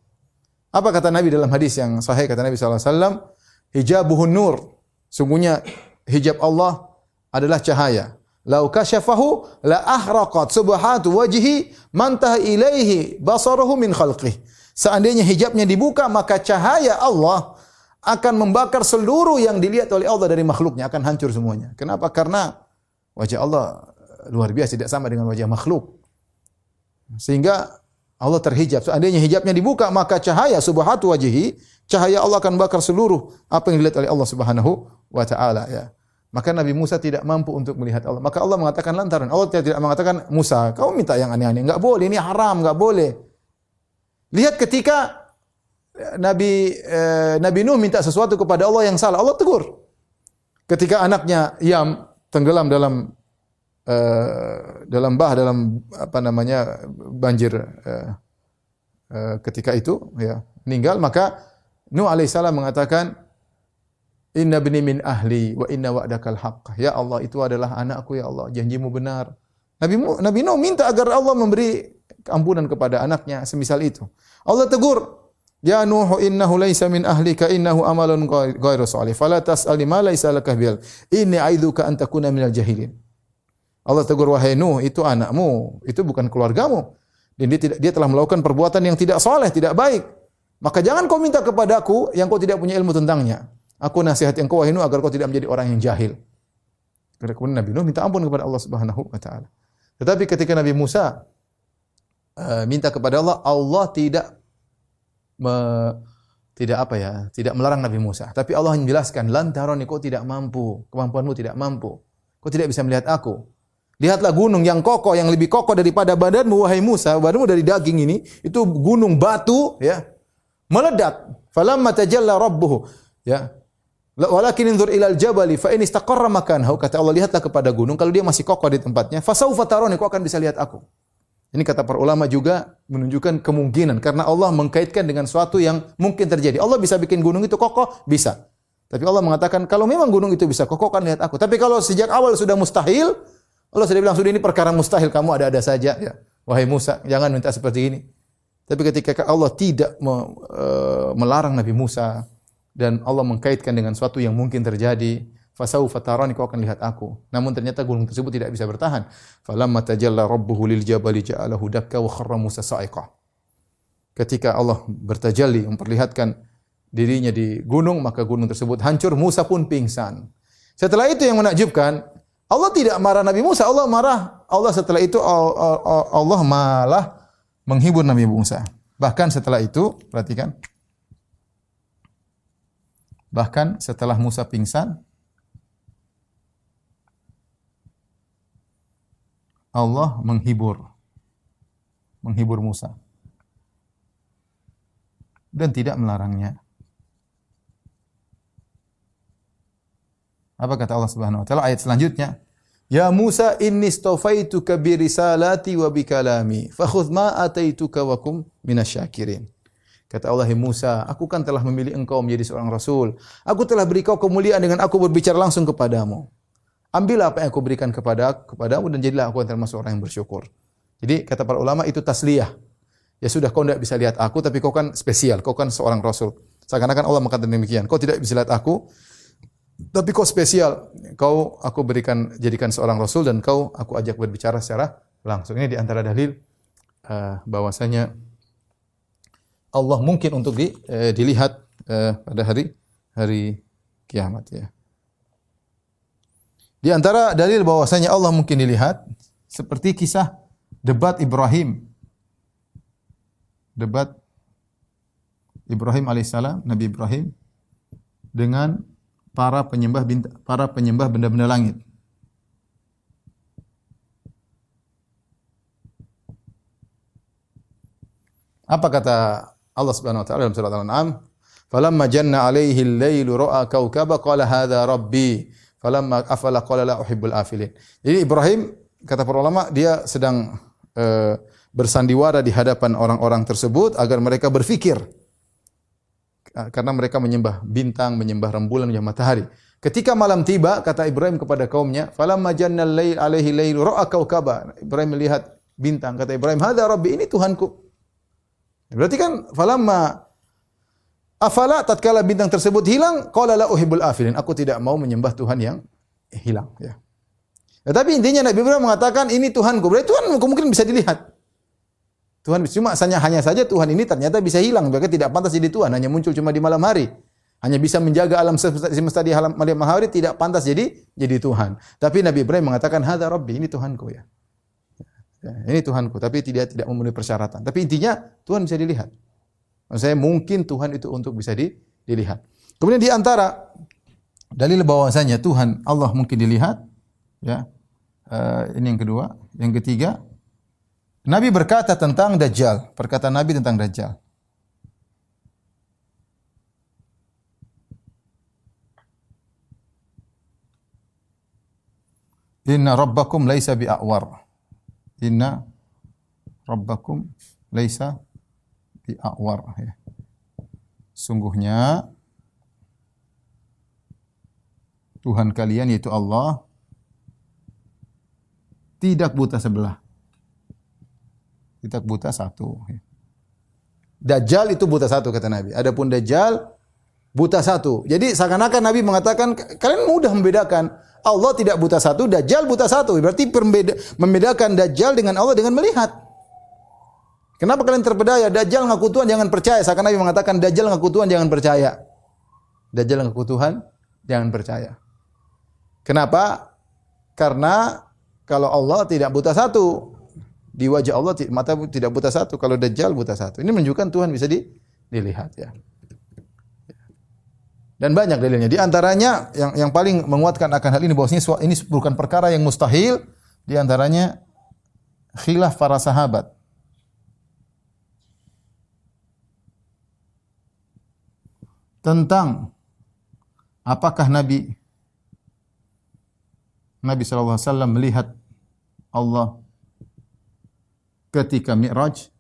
Apa kata Nabi dalam hadis yang sahih? Kata Nabi SAW, hijabuhun nur. Sungguhnya hijab Allah adalah cahaya. Lau kasyafahu la ahraqat subhatu wajhi mantah ilaihi basaruhu min khalqih. Seandainya hijabnya dibuka, maka cahaya Allah akan membakar seluruh yang dilihat oleh Allah dari makhluknya, akan hancur semuanya. Kenapa? Karena wajah Allah luar biasa, tidak sama dengan wajah makhluk. Sehingga Allah terhijab. Seandainya hijabnya dibuka, maka cahaya subhatu wajhi, cahaya Allah akan bakar seluruh apa yang dilihat oleh Allah Subhanahu wa taala, ya. Maka Nabi Musa tidak mampu untuk melihat Allah. Maka Allah mengatakan lantaran. Allah tidak mengatakan, Musa, kau minta yang aneh-aneh. Enggak boleh, ini haram, enggak boleh. Lihat ketika Nabi Nuh minta sesuatu kepada Allah yang salah, Allah tegur. Ketika anaknya Yam tenggelam dalam banjir ketika itu, ya, meninggal, maka Nuh alaihissalam mengatakan, inna bni min ahli wa inna wa'dakal haqq. Ya Allah, itu adalah anakku, ya Allah, janjimu benar. Nabi Nuh minta agar Allah memberi ampunan kepada anaknya semisal itu. Allah tegur, ya Nuh, innahu laisa min ahlika, innahu amalun ghairu shalih, fala tas'al ma laisa laka bil, inni a'idzuka an takuna minal jahilin. Allah tegur, wahai Nuh, itu anakmu, itu bukan keluargamu. Dan dia telah melakukan perbuatan yang tidak saleh, tidak baik. Maka jangan kau minta kepadaku yang kau tidak punya ilmu tentangnya. Aku nasihati engkau, wahai Nuh, agar kau tidak menjadi orang yang jahil. Kemudian Nabi Nuh minta ampun kepada Allah Subhanahu wa taala. Tetapi ketika Nabi Musa minta kepada Allah, Allah tidak melarang Nabi Musa. Tapi Allah menjelaskan, lan tarani, kau tidak mampu, kemampuanmu tidak mampu. Kau tidak bisa melihat aku. Lihatlah gunung yang kokoh, yang lebih kokoh daripada badanmu, wahai Musa. Badanmu dari daging ini, itu gunung batu, ya, meledak. Falamma tajalla rabbuhu, ya, walakin inzur ilal jabali fa in istaqarra makanahu. Kata Allah, lihatlah kepada gunung, kalau dia masih kokoh di tempatnya, fasaufa tarani, kau akan bisa lihat aku. Ini kata para ulama juga menunjukkan kemungkinan, karena Allah mengkaitkan dengan sesuatu yang mungkin terjadi. Allah bisa bikin gunung itu kokoh, bisa. Tapi Allah mengatakan, kalau memang gunung itu bisa kokoh, kan lihat aku. Tapi kalau sejak awal sudah mustahil, Allah sudah bilang, sudah ini perkara mustahil, kamu ada-ada saja, ya. Wahai Musa, jangan minta seperti ini. Tapi ketika Allah tidak melarang Nabi Musa, dan Allah mengkaitkan dengan sesuatu yang mungkin terjadi, fasaufa tarani, kau akan lihat aku. Namun ternyata gunung tersebut tidak bisa bertahan. Falamma tajalla rabbuhu lil jabali ja'alahu dakka wa kharra Musa sa'iqa. Ketika Allah bertajalli, memperlihatkan dirinya di gunung, maka gunung tersebut hancur, Musa pun pingsan. Setelah itu yang menakjubkan, Allah tidak marah Nabi Musa, Allah marah. Allah setelah itu Allah malah menghibur Nabi Musa. Bahkan setelah itu, perhatikan. Bahkan setelah Musa pingsan, Allah menghibur Musa dan tidak melarangnya. Apa kata Allah Subhanahu wa taala ayat selanjutnya? Ya Musa, inni istafaituka bi risalati wa bi kalami fakhudh ma ataituka wa kum minasyakirin. Kata Allah, Musa, aku kan telah memilih engkau menjadi seorang rasul. Aku telah beri kau kemuliaan dengan aku berbicara langsung kepadamu. Ambillah apa yang aku berikan kepadamu dan jadilah aku termasuk orang yang bersyukur. Jadi kata para ulama itu tasliyah. Ya sudah, kau tidak bisa lihat aku, tapi kau kan spesial, kau kan seorang rasul. Seakan-akan Allah mengatakan demikian. Kau tidak bisa lihat aku, tapi kau spesial. Aku jadikan seorang rasul dan aku ajak berbicara secara langsung. Ini di antara dalil bahwasanya Allah mungkin untuk dilihat pada hari kiamat ya. Di antara dalil bahwasanya Allah mungkin dilihat seperti kisah debat Ibrahim. Debat Ibrahim alaihissalam, Nabi Ibrahim dengan para penyembah benda-benda langit. Apa kata Allah Subhanahu wa taala dalam surat Al-An'am? Falamma janna 'alaihi al-lailu ra'a kawkaba qala hadza rabbi. Falamma afala qala la uhibbul afilin. Jadi Ibrahim kata para ulama dia sedang bersandiwara di hadapan orang-orang tersebut agar mereka berfikir. Karena mereka menyembah bintang, menyembah rembulan, menyembah matahari. Ketika malam tiba, kata Ibrahim kepada kaumnya, falamma janna al-lail 'alaihi al-lailu ra'a kawkaba. Ibrahim melihat bintang, kata Ibrahim, hadza rabbi, ini Tuhanku. Berarti kan falamma afala tatkala bintang tersebut hilang, qala la uhibbul afilin. Aku tidak mau menyembah Tuhan yang hilang ya. Tetapi intinya Nabi Ibrahim mengatakan ini Tuhanku. Berarti Tuhan mungkin bisa dilihat. Tuhan cuma hanya saja Tuhan ini ternyata bisa hilang, bahkan tidak pantas jadi Tuhan, hanya muncul cuma di malam hari. Hanya bisa menjaga alam semesta di malam hari, tidak pantas jadi Tuhan. Tapi Nabi Ibrahim mengatakan hadza rabbi, ini Tuhanku ya. Ya, ini Tuhanku, tapi tidak memenuhi persyaratan. Tapi intinya Tuhan bisa dilihat. Maksud saya mungkin Tuhan itu untuk bisa dilihat. Kemudian di antara dalil bahwasanya Tuhan Allah mungkin dilihat, ya. Ini yang kedua. Yang ketiga, Nabi berkata tentang Dajjal. Perkataan Nabi tentang Dajjal. Inna rabbakum laisa bi'awar. Inna rabbakum laisa bi'awar. Sungguhnya Tuhan kalian yaitu Allah tidak buta sebelah. Tidak buta satu. Dajjal itu buta satu kata Nabi. Adapun Dajjal buta satu. Jadi seakan-akan Nabi mengatakan kalian mudah membedakan. Allah tidak buta satu, Dajjal buta satu. Berarti membedakan Dajjal dengan Allah dengan melihat. Kenapa kalian terpedaya? Dajjal ngaku Tuhan, jangan percaya. Seakan Nabi mengatakan Dajjal ngaku Tuhan, jangan percaya. Dajjal ngaku Tuhan, jangan percaya. Kenapa? Karena kalau Allah tidak buta satu, di wajah Allah mata tidak buta satu. Kalau Dajjal buta satu. Ini menunjukkan Tuhan bisa dilihat ya. Dan banyak dalilnya. Di antaranya yang paling menguatkan akan hal ini bahwasanya ini bukan perkara yang mustahil. Di antaranya khilaf para sahabat. Tentang apakah Nabi SAW melihat Allah ketika Mi'raj?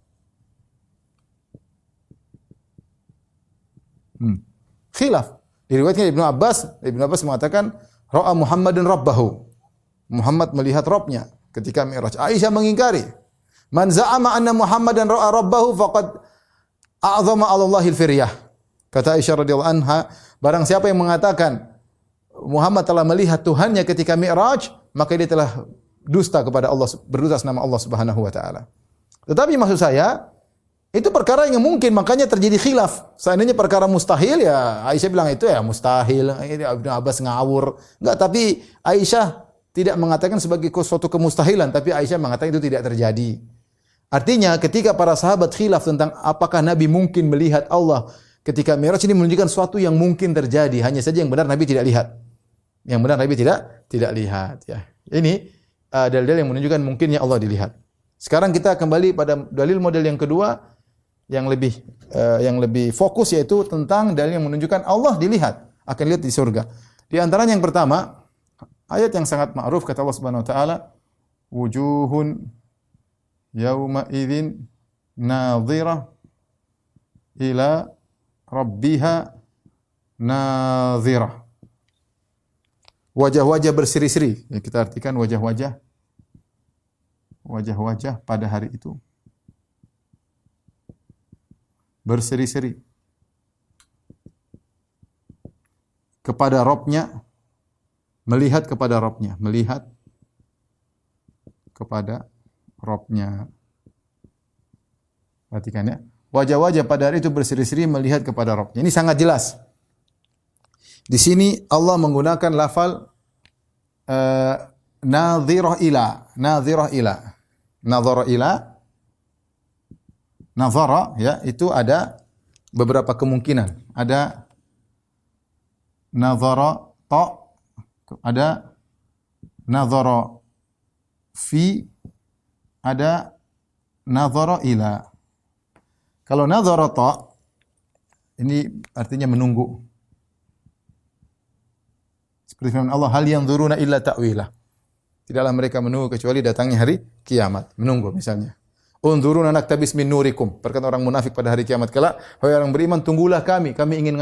Khilaf. Diriwayatkan Ibnu Abbas mengatakan ra'a Muhammadun rabbahu. Muhammad melihat Rabbnya ketika Mi'raj. Aisyah mengingkari. Man za'ama anna Muhammadan ra'a rabbahu faqad a'zama 'ala Allahil firyah. Kata Aisyah radhiyallahu anha, barang siapa yang mengatakan Muhammad telah melihat Tuhannya ketika Mi'raj, maka dia telah dusta kepada Allah, berdusta nama Allah Subhanahu wa taala. Tetapi maksud saya itu perkara yang mungkin, makanya terjadi khilaf. Seandainya perkara mustahil, ya Aisyah bilang itu ya mustahil. Ibnu Abbas ngawur. Enggak, tapi Aisyah tidak mengatakan sebagai suatu kemustahilan, tapi Aisyah mengatakan itu tidak terjadi. Artinya ketika para sahabat khilaf tentang apakah Nabi mungkin melihat Allah ketika Mi'raj, ini menunjukkan sesuatu yang mungkin terjadi. Hanya saja yang benar Nabi tidak lihat. Yang benar Nabi tidak lihat. Ya. Ini dalil yang menunjukkan mungkinnya Allah dilihat. Sekarang kita kembali pada dalil model yang kedua, yang lebih fokus, yaitu tentang dalil yang menunjukkan Allah dilihat, akan lihat di surga. Di antaranya yang pertama, ayat yang sangat ma'ruf kata Allah Subhanahu wa taala, wujuhun yauma idzin nadhirah ila rabbiha nadhirah. Wajah-wajah berseri-seri. Ya, kita artikan wajah-wajah pada hari itu berseri-seri kepada Rabb-nya, melihat kepada Rabb-nya, melihat kepada Rabb-nya. Perhatikan ya. Wajah-wajah pada hari itu berseri-seri melihat kepada Rabbnya. Ini sangat jelas. Di sini Allah menggunakan lafal nadhirah ila. Nadhirah ila. Nadhara ila. Nadhara, ya, itu ada beberapa kemungkinan. Ada nadhara ta, ada nadhara fi, ada nadhara ila. Kalau nadhara ta, ini artinya menunggu. Seperti firman Allah, hal yanzuruna illa ta'wilah. Tidaklah mereka menunggu kecuali datangnya hari kiamat. Menunggu misalnya. Unzuruna naktabis min nurikum. Perkataan orang munafik pada hari kiamat kelak, wahai orang beriman, tunggulah kami ingin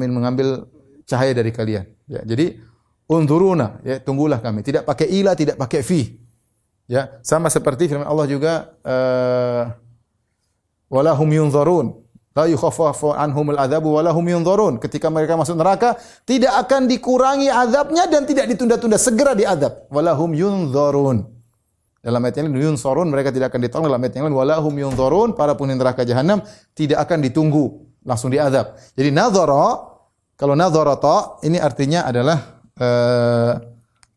mengambil cahaya dari kalian. Ya, jadi unzuruna, ya, tunggulah kami. Tidak pakai ila, tidak pakai fi. Ya, sama seperti firman Allah juga walahum yunzarun la yukhaffafu anhumul adzabu walahum yunzarun. Ketika mereka masuk neraka tidak akan dikurangi azabnya dan tidak ditunda-tunda, segera diazab. Walahum yunzarun. Dalam ayat yang lain yunsarun, mereka tidak akan ditolong. Dalam ayat yang lain walahum yunzarun, para penghuni neraka jahanam tidak akan ditunggu, langsung diazab. Jadi nadhara, kalau nadhara ta ini artinya adalah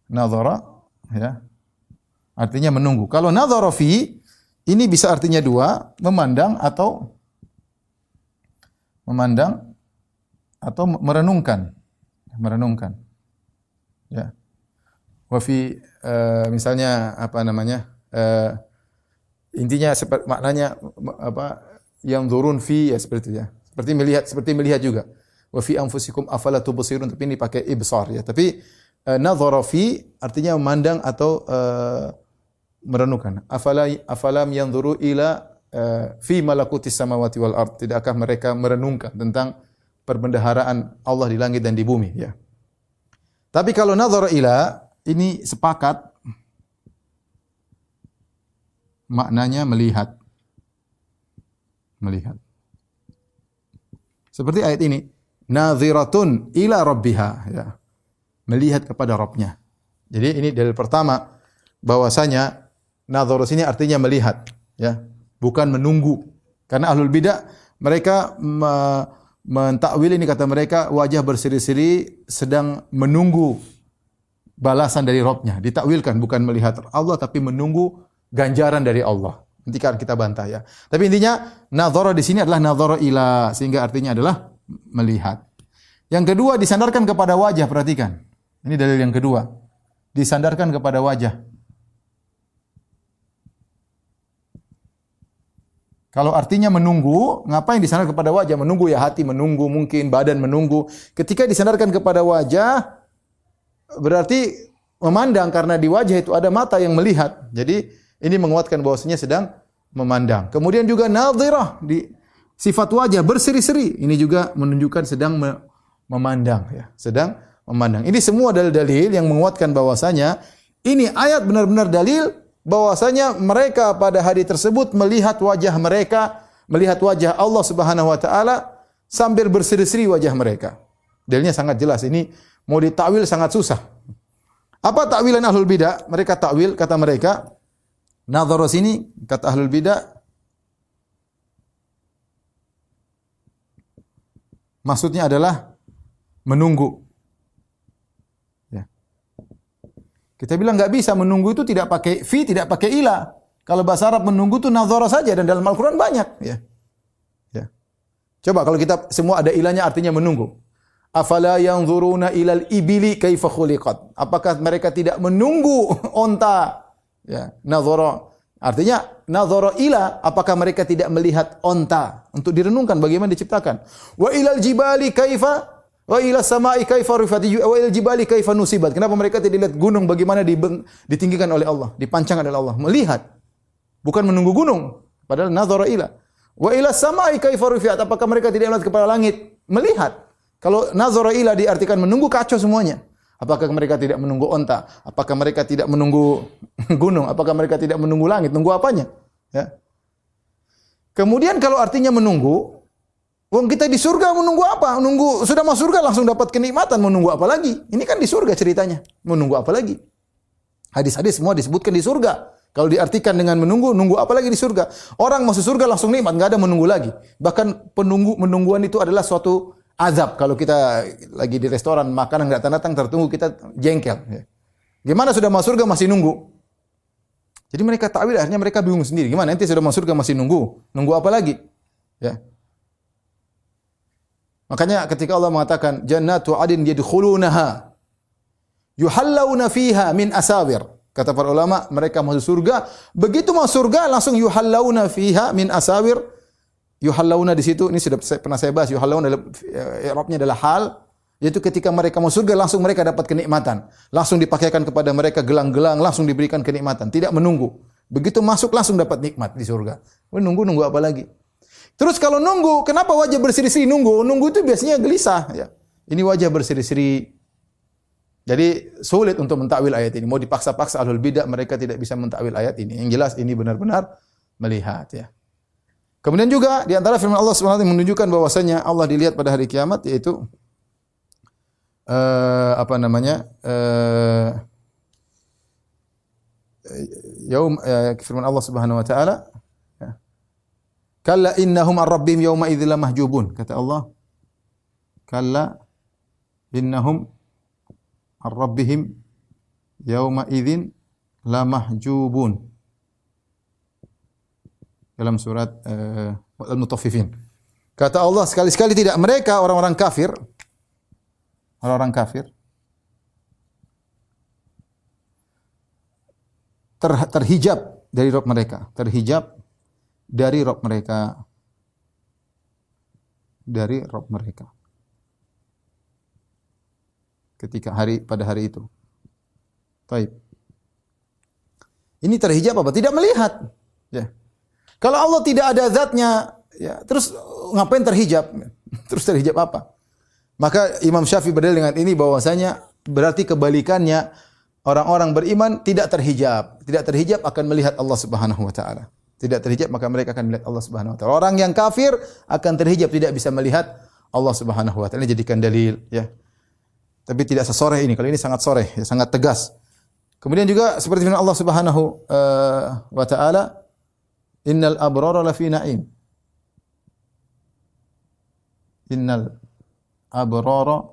nadhara, ya. Artinya menunggu. Kalau nadhara fi, ini bisa artinya dua, memandang atau merenungkan. Merenungkan. Ya. Wa fi misalnya apa namanya? Intinya maknanya apa? Yang dzurun fi, ya seperti itu, ya. Seperti melihat juga. Wa fi anfusikum afala tubsirun, tapi ini pakai ibsar, ya. Tapi nadhara fi artinya memandang atau merenungkan. Afalam yanzuru ila fi malakutis samawati wal ard. Tidakkah mereka merenungkan tentang perbendaharaan Allah di langit dan di bumi, ya. Tapi kalau nadhara ila ini sepakat maknanya melihat. Melihat. Seperti ayat ini, nadhiratun ila rabbiha, ya. Melihat kepada Rabbnya. Jadi ini dalil pertama bahwasanya nadhara sini artinya melihat, ya, bukan menunggu. Karena ahlul bidah mereka mentakwil ini, kata mereka wajah berseri-seri sedang menunggu balasan dari Rabbnya. Ditakwilkan bukan melihat Allah tapi menunggu ganjaran dari Allah. Nanti kan kita bantah, ya. Tapi intinya nadhara di sini adalah nadhara ila, sehingga artinya adalah melihat. Yang kedua disandarkan kepada wajah, perhatikan. Ini dalil yang kedua. Disandarkan kepada wajah. Kalau artinya menunggu, ngapain disandarkan kepada wajah? Menunggu, ya, hati menunggu, mungkin badan menunggu. Ketika disandarkan kepada wajah, berarti memandang, karena di wajah itu ada mata yang melihat. Jadi ini menguatkan bahwasanya sedang memandang. Kemudian juga nadhirah, di sifat wajah berseri-seri, ini juga menunjukkan sedang memandang, ya, sedang memandang. Ini semua dalil-dalil yang menguatkan bahwasanya ini ayat benar-benar dalil bahwasanya mereka pada hari tersebut melihat wajah mereka, melihat wajah Allah Subhanahu wa taala sambil berseri-seri wajah mereka. Dalilnya sangat jelas. Ini mau ditakwil sangat susah. Apa takwilan ahlul bidah? Mereka takwil, kata mereka, nadhara sini, kata ahlul bidah, maksudnya adalah menunggu. Ya. Kita bilang enggak bisa, menunggu itu tidak pakai fi, tidak pakai ila. Kalau bahasa Arab menunggu itu nadhara saja, dan dalam Al-Qur'an banyak, ya. Ya. Coba kalau kita semua ada ilahnya artinya menunggu. Afala yanzuruna ilal ibili kaifa khuliqat. Apakah mereka tidak menunggu onta? Ya, nadhara. Artinya nadhara ila, apakah mereka tidak melihat onta untuk direnungkan bagaimana diciptakan? Wa ilal jibali kaifa wa ila samai kaifa rifat wa ilal jibali kaifa nusibat. Kenapa mereka tidak lihat gunung bagaimana ditinggikan oleh Allah, dipancangkan oleh Allah? Melihat. Bukan menunggu gunung, padahal nadhara ila. Wa ila samai kaifa rifat. Apakah mereka tidak melihat kepada langit? Melihat. Kalau nadhara ila diartikan menunggu, kacau semuanya. Apakah mereka tidak menunggu onta? Apakah mereka tidak menunggu gunung? Apakah mereka tidak menunggu langit? Nunggu apanya? Ya. Kemudian kalau artinya menunggu, wong kita di surga menunggu apa? Menunggu sudah masuk surga langsung dapat kenikmatan, menunggu apa lagi? Ini kan di surga ceritanya. Menunggu apa lagi? Hadis-hadis semua disebutkan di surga. Kalau diartikan dengan menunggu, nunggu apa lagi di surga? Orang masuk surga langsung nikmat, enggak ada menunggu lagi. Bahkan menungguan itu adalah suatu azab. Kalau kita lagi di restoran, makanan enggak datang-datang, tertunggu, kita jengkel. Gimana sudah masuk surga masih nunggu? Jadi mereka takwil, akhirnya mereka bingung sendiri. Gimana nanti sudah masuk surga masih nunggu? Nunggu apa lagi? Ya. Makanya ketika Allah mengatakan jannatu adin yadkhulunaha yuhallawna fiha min asawir. Kata para ulama, mereka masuk surga, begitu masuk surga langsung yuhallawna fiha min asawir. Yuhallawna di situ ini sudah pernah saya bahas, yuhallawna i'rabnya adalah hal, yaitu ketika mereka masuk surga langsung mereka dapat kenikmatan. Langsung dipakaikan kepada mereka gelang-gelang, langsung diberikan kenikmatan, tidak menunggu. Begitu masuk langsung dapat nikmat di surga. Nunggu apa lagi? Terus kalau nunggu, kenapa wajah berseri-seri nunggu? Nunggu itu biasanya gelisah, ya. Ini wajah berseri-seri. Jadi sulit untuk mentakwil ayat ini. Mau dipaksa-paksa ahlul bidah, mereka tidak bisa mentakwil ayat ini. Yang jelas ini benar-benar melihat, ya. Kemudian juga di antara firman Allah Subhanahu wa taala menunjukkan bahwasanya Allah dilihat pada hari kiamat, yaitu firman Allah Subhanahu wa taala, kalla innahum ar-rabbihim yawma idzil mahjubun. Kata Allah, kalla innahum ar-rabbihim yawma idzin la mahjubun. Dalam surat Al-Mutaffifin. Kata Allah, sekali-sekali tidak, mereka orang-orang kafir terhijab dari Rabb mereka, dari Rabb mereka. Ketika pada hari itu. Baik. Ini terhijab apa? Tidak melihat. Ya. Kalau Allah tidak ada zatnya, ya, terus ngapain terhijab? Terus terhijab apa? Maka Imam Syafi'i berdalil dengan ini bahwasanya berarti kebalikannya, orang-orang beriman tidak terhijab. Tidak terhijab akan melihat Allah Subhanahu wa taala. Tidak terhijab maka mereka akan melihat Allah Subhanahu wa taala. Orang yang kafir akan terhijab, tidak bisa melihat Allah Subhanahu wa taala. Ini jadikan dalil, ya. Tapi tidak sesoreh ini. Kalau ini sangat soreh, ya, sangat tegas. Kemudian juga seperti firman Allah Subhanahu wa taala, innal abrara lafi na'im. Innal abrara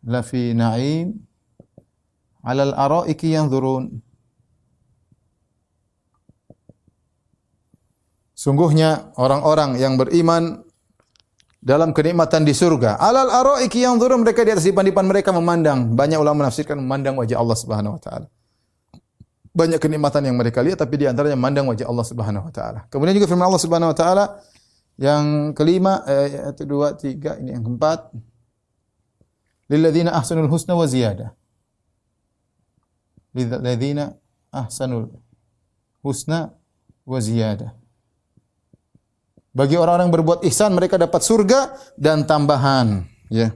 lafi na'im 'alal ara'iki yanzurun. Sungguhnya orang-orang yang beriman dalam kenikmatan di surga. 'Alal ara'iki yanzurun, mereka di atas dipan-dipan mereka memandang. Banyak ulama menafsirkan memandang wajah Allah Subhanahu wa taala. Banyak kenikmatan yang mereka lihat, tapi di antaranya memandang wajah Allah Subhanahu wa taala. Kemudian juga firman Allah Subhanahu wa taala yang kelima, 1, 2, 3, ini yang keempat. Lilladzina ahsanul husna wa ziyadah. Lilladzina ahsanul husna wa ziyadah. Bagi orang-orang berbuat ihsan, mereka dapat surga dan tambahan, ya.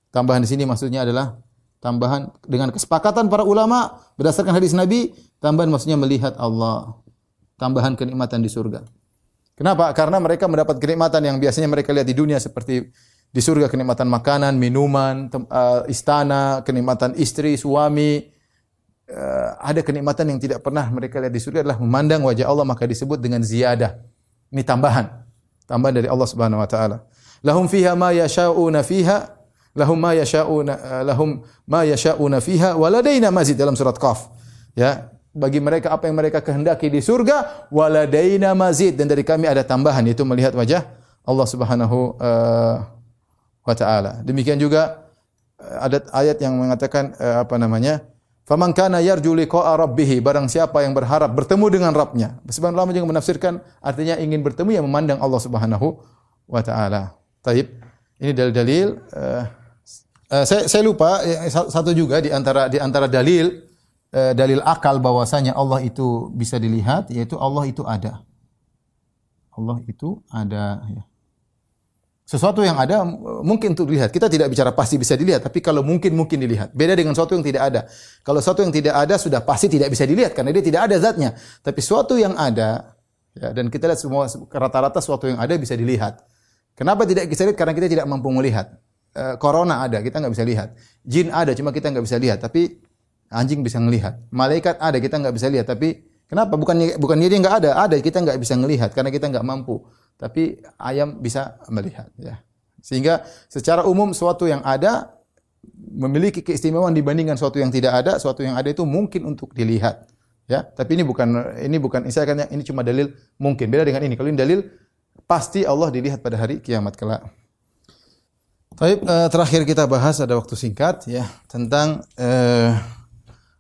Tambahan di sini maksudnya adalah tambahan dengan kesepakatan para ulama berdasarkan hadis Nabi, tambahan maksudnya melihat Allah. Tambahan kenikmatan di surga. Kenapa? Karena mereka mendapat kenikmatan yang biasanya mereka lihat di dunia, seperti di surga kenikmatan makanan, minuman, istana, kenikmatan istri, suami. Ada kenikmatan yang tidak pernah mereka lihat di surga adalah memandang wajah Allah, maka disebut dengan ziyadah. Ini tambahan dari Allah Subhanahu wa taala. Lahum fiha ma yasha'una fiha, lahum ma yasha'una fiha wa ladaina mazid, dalam surat Qaf. Ya, bagi mereka apa yang mereka kehendaki di surga, wa ladaina mazid, dan dari kami ada tambahan, yaitu melihat wajah Allah Subhanahu wa taala. Demikian juga ada ayat yang mengatakan faman kana yarju liqa'a rabbih, barang siapa yang berharap bertemu dengan Rabbnya. Sebagian ulama juga menafsirkan artinya ingin bertemu, yang memandang Allah Subhanahu wa taala. Taib. Ini dalil-dalil. Saya lupa satu juga di antara dalil akal bahwasanya Allah itu bisa dilihat, yaitu Allah itu ada. Allah itu ada, ya. Sesuatu yang ada mungkin untuk dilihat. Kita tidak bicara pasti bisa dilihat, tapi kalau mungkin dilihat. Beda dengan sesuatu yang tidak ada. Kalau sesuatu yang tidak ada sudah pasti tidak bisa dilihat karena dia tidak ada zatnya. Tapi sesuatu yang ada, ya, dan kita lihat semua rata-rata sesuatu yang ada bisa dilihat. Kenapa tidak bisa lihat? Karena kita tidak mampu melihat. Corona ada, kita nggak bisa lihat. Jin ada, cuma kita nggak bisa lihat. Tapi Anjing bisa melihat. Malaikat ada, kita nggak bisa lihat. Tapi kenapa? Bukannya dia nggak ada. Ada, kita nggak bisa melihat karena kita nggak mampu. Tapi ayam bisa melihat. Ya. Sehingga secara umum suatu yang ada memiliki keistimewaan dibandingkan suatu yang tidak ada. Suatu yang ada itu mungkin untuk dilihat. Ya, tapi ini bukan. Saya akan ini cuma dalil mungkin. Beda dengan ini. Kalau ini dalil pasti Allah dilihat pada hari kiamat kelak. Baik, terakhir kita bahas ada waktu singkat ya tentang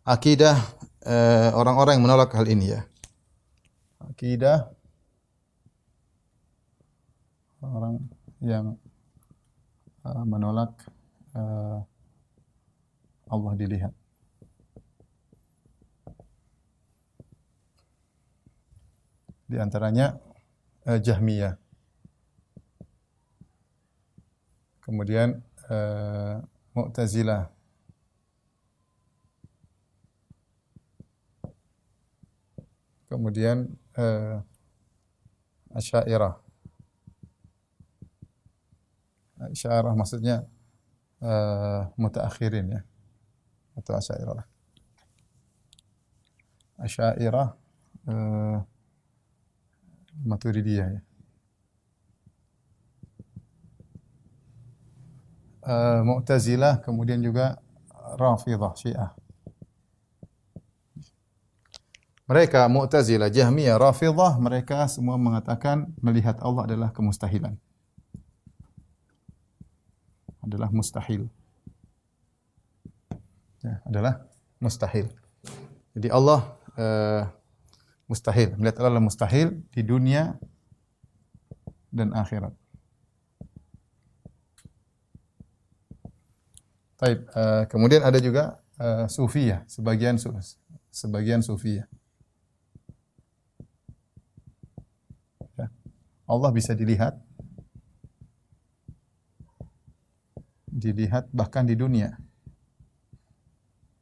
akidah orang-orang yang menolak hal ini ya. Akidah orang yang menolak Allah dilihat. Di antaranya Jahmiyah. Kemudian Mu'tazilah. Kemudian Asy'ariyah. Asy'ariyah maksudnya mutaakhirin ya. Atau Asy'ariyah. Asy'ariyah Maturidiyah ya. Mu'tazilah, kemudian juga Rafidhah, Syiah. Mereka Mu'tazilah, Jahmiyah, Rafidhah, mereka semua mengatakan melihat Allah adalah kemustahilan. Adalah mustahil. Ya, adalah mustahil. Jadi Allah mustahil, melihat Allah adalah mustahil di dunia dan akhirat. Baik, kemudian ada juga Sufiyah, sebagian Sufiyah. Ya. Allah bisa dilihat bahkan di dunia.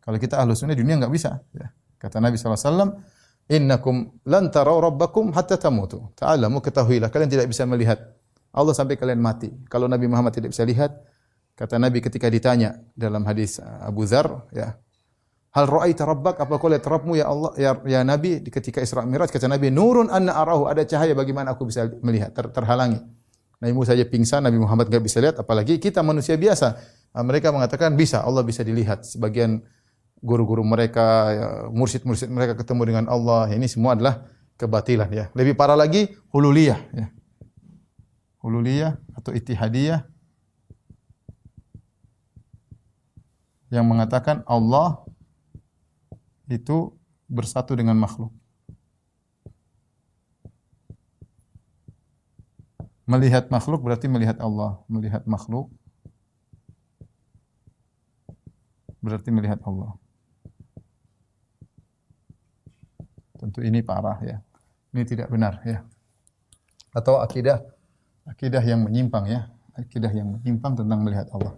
Kalau kita Ahlus Sunnah dunia enggak bisa, ya. Kata Nabi SAW, innakum lan taraw rabbakum hatta tamutu. Ta'alamu, ketahuilah kalian tidak bisa melihat Allah sampai kalian mati. Kalau Nabi Muhammad tidak bisa lihat, kata Nabi ketika ditanya dalam hadis Abu Dzar, ya, hal ra'aita rabbak, apa kau lihat Rabbmu ya Allah, ya Nabi, ketika Isra Mi'raj, kata Nabi, nurun anna arahu, ada cahaya bagaimana aku bisa melihat, terhalangi. Nabi Musa saja pingsan, Nabi Muhammad enggak bisa lihat, apalagi kita manusia biasa. Mereka mengatakan bisa, Allah bisa dilihat. Sebagian guru-guru mereka, ya, mursyid-mursyid mereka ketemu dengan Allah. Ini semua adalah kebatilan ya. Lebih parah lagi hululiyah ya. Hululiyah atau ittihadiyah yang mengatakan Allah itu bersatu dengan makhluk. Melihat makhluk berarti melihat Allah. Melihat makhluk berarti melihat Allah. Tentu ini parah ya. Ini tidak benar ya. Atau akidah yang menyimpang ya. Akidah yang menyimpang tentang melihat Allah.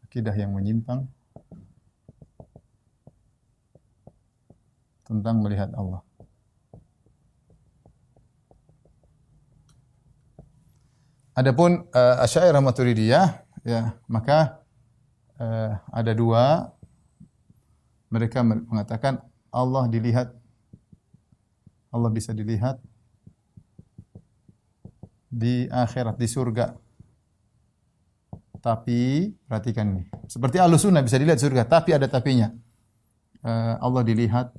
Akidah yang menyimpang tentang melihat Allah. Adapun Asy'ariyah Maturidiyah ya, maka ada dua. Mereka mengatakan Allah dilihat, Allah bisa dilihat di akhirat, di surga. Tapi perhatikan ini, seperti Ahlus Sunnah bisa dilihat surga, tapi ada tapinya. Allah dilihat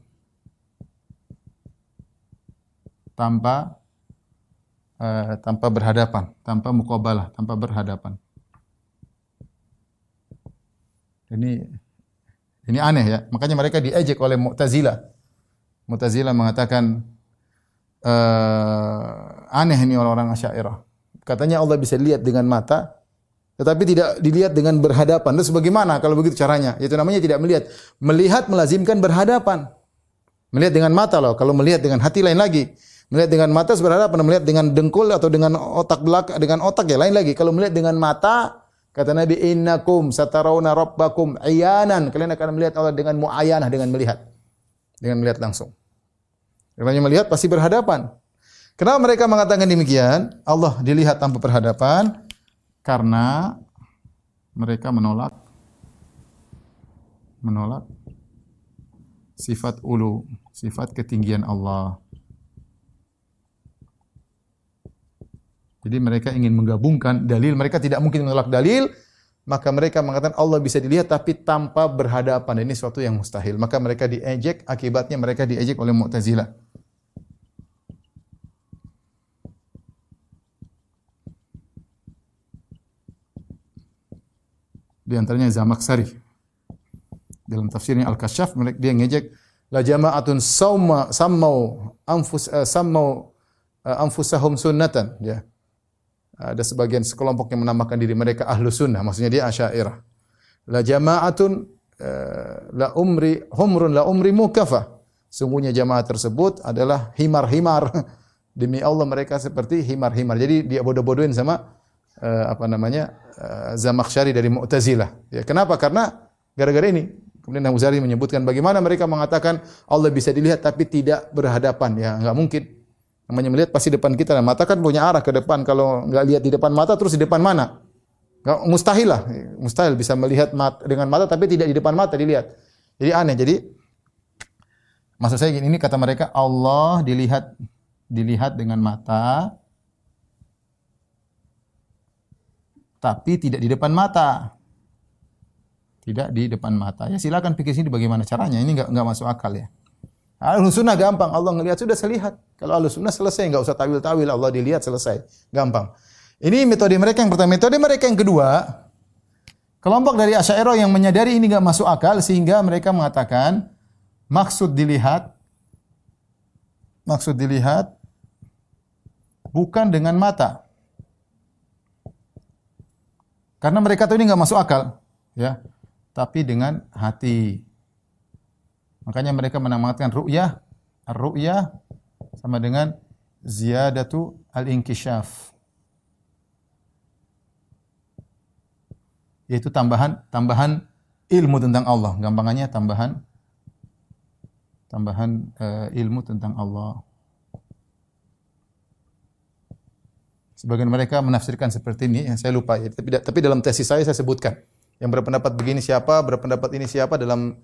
tanpa berhadapan, tanpa muqabalah, tanpa berhadapan. Ini aneh ya. Makanya mereka diejek oleh Mu'tazilah. Mu'tazilah mengatakan aneh ini orang-orang Asy'ariyah. Katanya Allah bisa dilihat dengan mata, tetapi tidak dilihat dengan berhadapan. Terus bagaimana kalau begitu caranya? Itu namanya tidak melihat. Melihat melazimkan berhadapan. Melihat dengan mata loh. Kalau melihat dengan hati lain lagi. Melihat dengan mata berhadapan, melihat dengan dengkul atau dengan otak belakang, dengan otak ya lain lagi. Kalau melihat dengan mata, kata Nabi, innakum satarawna rabbakum iyanan. Kalian akan melihat Allah dengan muayanah, dengan melihat. Dengan melihat langsung. Karena melihat pasti berhadapan. Kenapa mereka mengatakan demikian? Allah dilihat tanpa berhadapan karena mereka menolak sifat ulu, sifat ketinggian Allah. Jadi mereka ingin menggabungkan dalil, mereka tidak mungkin menolak dalil, maka mereka mengatakan Allah bisa dilihat tapi tanpa berhadapan. Ini suatu yang mustahil. Maka mereka diejek, akibatnya mereka diejek oleh Mu'tazilah. Di antaranya Zamakhsyari. Dalam tafsirnya Al-Kasyaf, dia ngejek la jama'atun sammau anfusahum sunnatan, ya. Ada sebagian sekelompok yang menamakan diri mereka ahlu sunnah, maksudnya dia Asy'ariyah. La jama'atun humrun la umri mukafa. Sungguhnya jamaah tersebut adalah himar-himar. Demi Allah mereka seperti himar-himar. Jadi dia bodoh-bodohin sama Zamakhsyari dari Mu'tazilah. Ya, kenapa? Karena gara-gara ini. Kemudian Al-Ghazali menyebutkan bagaimana mereka mengatakan Allah bisa dilihat tapi tidak berhadapan. Ya, enggak mungkin. Namanya melihat pasti depan kita. Nah, mata kan punya arah ke depan. Kalau enggak lihat di depan mata, terus di depan mana? Enggak, mustahil lah. Mustahil bisa melihat dengan mata tapi tidak di depan mata dilihat. Jadi aneh. Jadi maksud saya gini, ini kata mereka Allah dilihat dengan mata tapi tidak di depan mata. Tidak di depan mata. Ya silakan pikir sini bagaimana caranya. Ini enggak masuk akal ya. Ahlus sunnah gampang. Allah ngelihat sudah selihat. Kalau ahlus sunnah selesai. Enggak usah tawil-tawil. Allah dilihat selesai. Gampang. Ini metode mereka yang pertama. Metode mereka yang kedua. Kelompok dari Asy'ariyah yang menyadari ini enggak masuk akal. Sehingga mereka mengatakan. Maksud dilihat. Bukan dengan mata. Karena mereka tahu ini enggak masuk akal. Ya. Tapi dengan hati. Makanya mereka menamakan ru'yah, ar-ru'yah sama dengan ziyadatu al-inkishaf. Yaitu tambahan ilmu tentang Allah. Gampangannya tambahan ilmu tentang Allah. Sebagian mereka menafsirkan seperti ini, saya lupa ya. Tapi dalam tesis saya sebutkan. Yang berpendapat begini siapa, berpendapat ini siapa dalam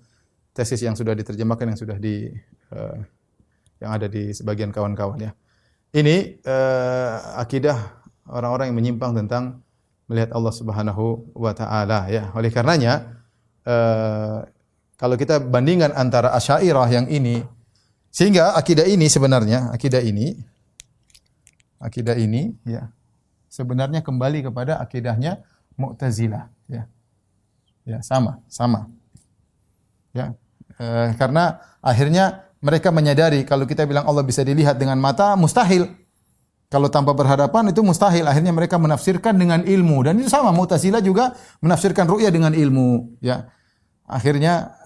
tesis yang sudah diterjemahkan, yang sudah yang ada di sebagian kawan-kawan ya. Ini akidah orang-orang yang menyimpang tentang melihat Allah Subhanahu wa taala ya. Oleh karenanya kalau kita bandingkan antara Asy'ariyah yang ini, sehingga akidah ini ya sebenarnya kembali kepada akidahnya Mu'tazilah ya. Ya, sama. Ya. Karena akhirnya mereka menyadari kalau kita bilang Allah bisa dilihat dengan mata mustahil. Kalau tanpa berhadapan itu mustahil. Akhirnya mereka menafsirkan dengan ilmu dan itu sama Mu'tazilah juga menafsirkan ru'yah dengan ilmu, ya. Akhirnya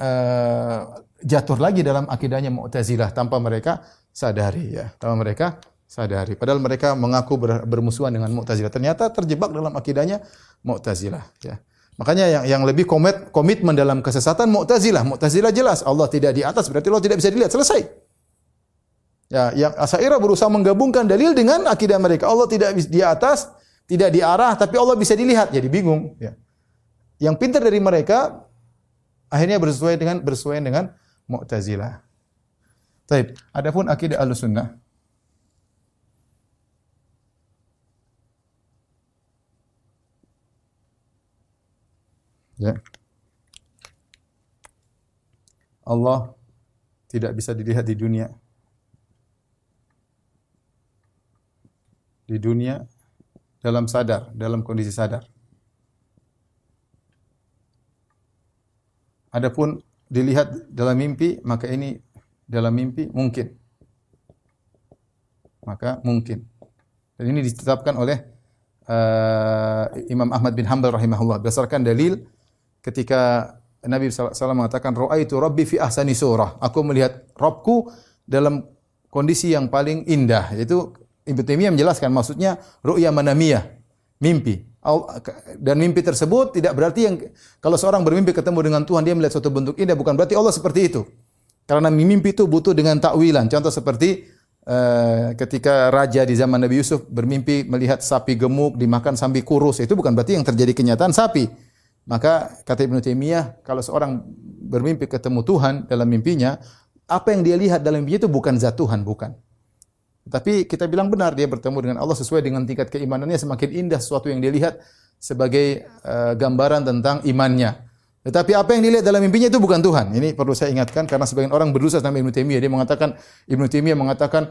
jatuh lagi dalam akidahnya Mu'tazilah tanpa mereka sadari ya. Padahal mereka mengaku bermusuhan dengan Mu'tazilah. Ternyata terjebak dalam akidahnya Mu'tazilah ya. Makanya yang lebih komitmen dalam kesesatan Mu'tazilah. Mu'tazilah jelas Allah tidak di atas berarti Allah tidak bisa dilihat, selesai. Ya, yang Asy'ariyah berusaha menggabungkan dalil dengan akidah mereka. Allah tidak di atas, tidak di arah, tapi Allah bisa dilihat. Jadi bingung, ya. Yang pintar dari mereka akhirnya bersesuaian dengan Mu'tazilah. Baik, adapun akidah Ahlussunnah. Ya. Allah tidak bisa dilihat di dunia. Di dunia dalam kondisi sadar. Adapun dilihat dalam mimpi, maka ini dalam mimpi mungkin. Dan ini ditetapkan oleh Imam Ahmad bin Hanbal rahimahullah berdasarkan dalil ketika Nabi SAW mengatakan ra'aitu rabbi fi ahsani surah. Aku melihat Rabbku dalam kondisi yang paling indah. Yaitu Ibnu Taimiyah menjelaskan maksudnya ru'ya manamiyah, mimpi. Dan mimpi tersebut tidak berarti kalau seorang bermimpi ketemu dengan Tuhan dia melihat suatu bentuk indah, bukan berarti Allah seperti itu. Karena mimpi itu butuh dengan takwilan. Contoh seperti ketika raja di zaman Nabi Yusuf bermimpi melihat sapi gemuk dimakan sambil kurus, itu bukan berarti yang terjadi kenyataan sapi. Maka kata Ibnu Taimiyah, kalau seorang bermimpi ketemu Tuhan dalam mimpinya, apa yang dia lihat dalam mimpinya itu bukan zat Tuhan, bukan. Tapi kita bilang benar, dia bertemu dengan Allah sesuai dengan tingkat keimanannya, semakin indah sesuatu yang dia lihat sebagai gambaran tentang imannya. Tetapi apa yang dilihat dalam mimpinya itu bukan Tuhan. Ini perlu saya ingatkan karena sebagian orang berdosa sama Ibnu Taimiyah. Ibnu Taimiyah mengatakan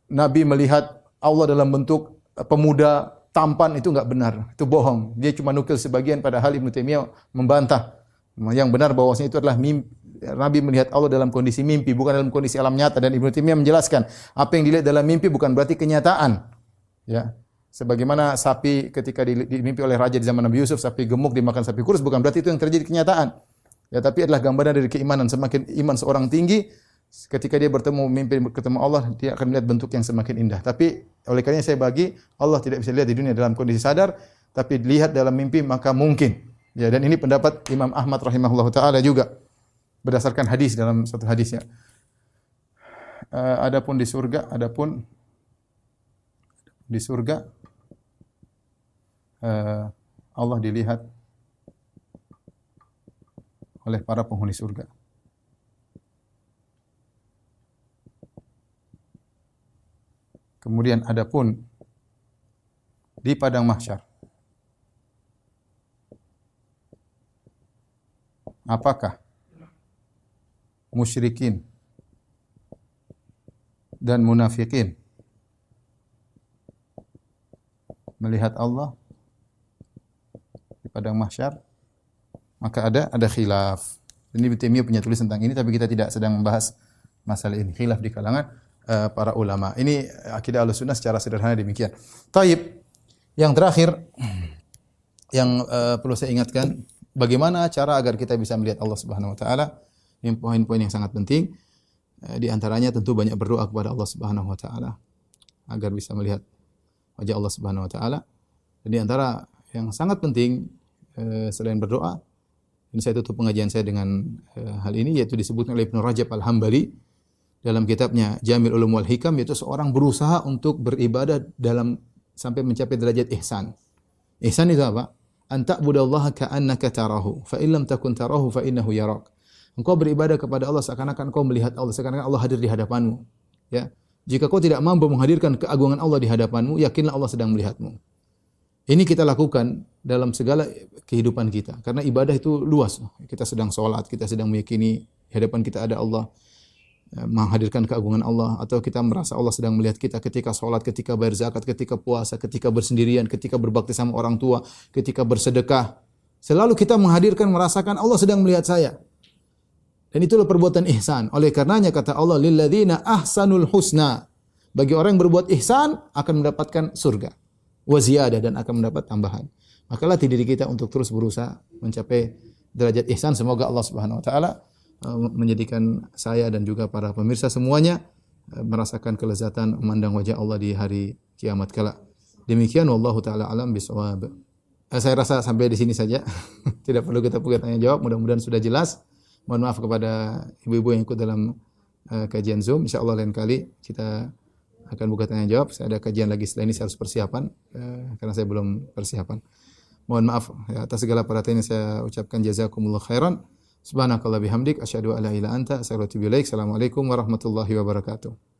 Nabi melihat Allah dalam bentuk pemuda tampan, itu enggak benar. Itu bohong. Dia cuma nukil sebagian, padahal Ibnu Taimiyah membantah. Yang benar bahwasanya itu adalah mimpi. Nabi melihat Allah dalam kondisi mimpi, bukan dalam kondisi alam nyata. Dan Ibnu Taimiyah menjelaskan, apa yang dilihat dalam mimpi bukan berarti kenyataan. Ya, sebagaimana sapi ketika dimimpi oleh raja di zaman Nabi Yusuf, sapi gemuk dimakan sapi kurus, bukan berarti itu yang terjadi kenyataan. Ya, tapi adalah gambaran dari keimanan. Semakin iman seorang tinggi, ketika dia ketemu Allah, dia akan melihat bentuk yang semakin indah. Tapi oleh karenanya saya bagi, Allah tidak bisa lihat di dunia dalam kondisi sadar, tapi lihat dalam mimpi maka mungkin. Ya, dan ini pendapat Imam Ahmad rahimahullah taala juga berdasarkan hadis dalam satu hadisnya. Adapun di surga Allah dilihat oleh para penghuni surga. Kemudian adapun di padang mahsyar, apakah musyrikin dan munafikin melihat Allah di padang mahsyar? Maka ada khilaf. Ini Ibnu Taimiyah punya tulis tentang ini, tapi kita tidak sedang membahas masalah ini. Khilaf di kalangan para ulama. Ini akidah Ahlussunnah secara sederhana demikian. Taib. Yang terakhir yang perlu saya ingatkan, bagaimana cara agar kita bisa melihat Allah Subhanahu wa taala? Ini poin-poin yang sangat penting. Di antaranya tentu banyak berdoa kepada Allah Subhanahu wa taala agar bisa melihat wajah Allah Subhanahu wa taala. Dan di antara yang sangat penting selain berdoa, ini saya tutup pengajian saya dengan hal ini, yaitu disebutkan oleh Ibnu Rajab Al-Hambali dalam kitabnya Jamil Ulum wal Hikam, yaitu seorang berusaha untuk beribadah dalam sampai mencapai derajat ihsan. Ihsan itu apa? An ta'budallaha ka'annaka tarahu, fa in lam takun tarahu fa innahu yarak. Engkau beribadah kepada Allah seakan-akan engkau melihat Allah, seakan-akan Allah hadir di hadapanmu. Ya. Jika kau tidak mampu menghadirkan keagungan Allah di hadapanmu, yakinlah Allah sedang melihatmu. Ini kita lakukan dalam segala kehidupan kita. Karena ibadah itu luas. Kita sedang sholat, kita sedang meyakini di hadapan kita ada Allah, menghadirkan keagungan Allah, atau kita merasa Allah sedang melihat kita ketika sholat, ketika bayar zakat, ketika puasa, ketika bersendirian, ketika berbakti sama orang tua, ketika bersedekah. Selalu kita menghadirkan, merasakan Allah sedang melihat saya. Dan itulah perbuatan ihsan. Oleh karenanya kata Allah, lilladzina ahsanul husna. Bagi orang yang berbuat ihsan akan mendapatkan surga. Wa ziyadah, dan akan mendapat tambahan. Maka latih diri kita untuk terus berusaha mencapai derajat ihsan. Semoga Allah Subhanahu wa taala menjadikan saya dan juga para pemirsa semuanya merasakan kelezatan memandang wajah Allah di hari kiamat kala. Demikian wallahu taala alam bisawab. Saya rasa sampai di sini saja. Tidak perlu kita tanya jawab, mudah-mudahan sudah jelas. Mohon maaf kepada ibu-ibu yang ikut dalam kajian Zoom. Insyaallah lain kali kita akan buka tanya jawab. Saya ada kajian lagi setelah ini, saya harus persiapan karena saya belum persiapan. Mohon maaf ya, atas segala perhatian yang saya ucapkan. Jazakumullah khairan. Subhanakallah bihamdik asyhadu an la ilaha illa anta astaghfiruka wa atubu ilaik. Assalamualaikum warahmatullahi wabarakatuh.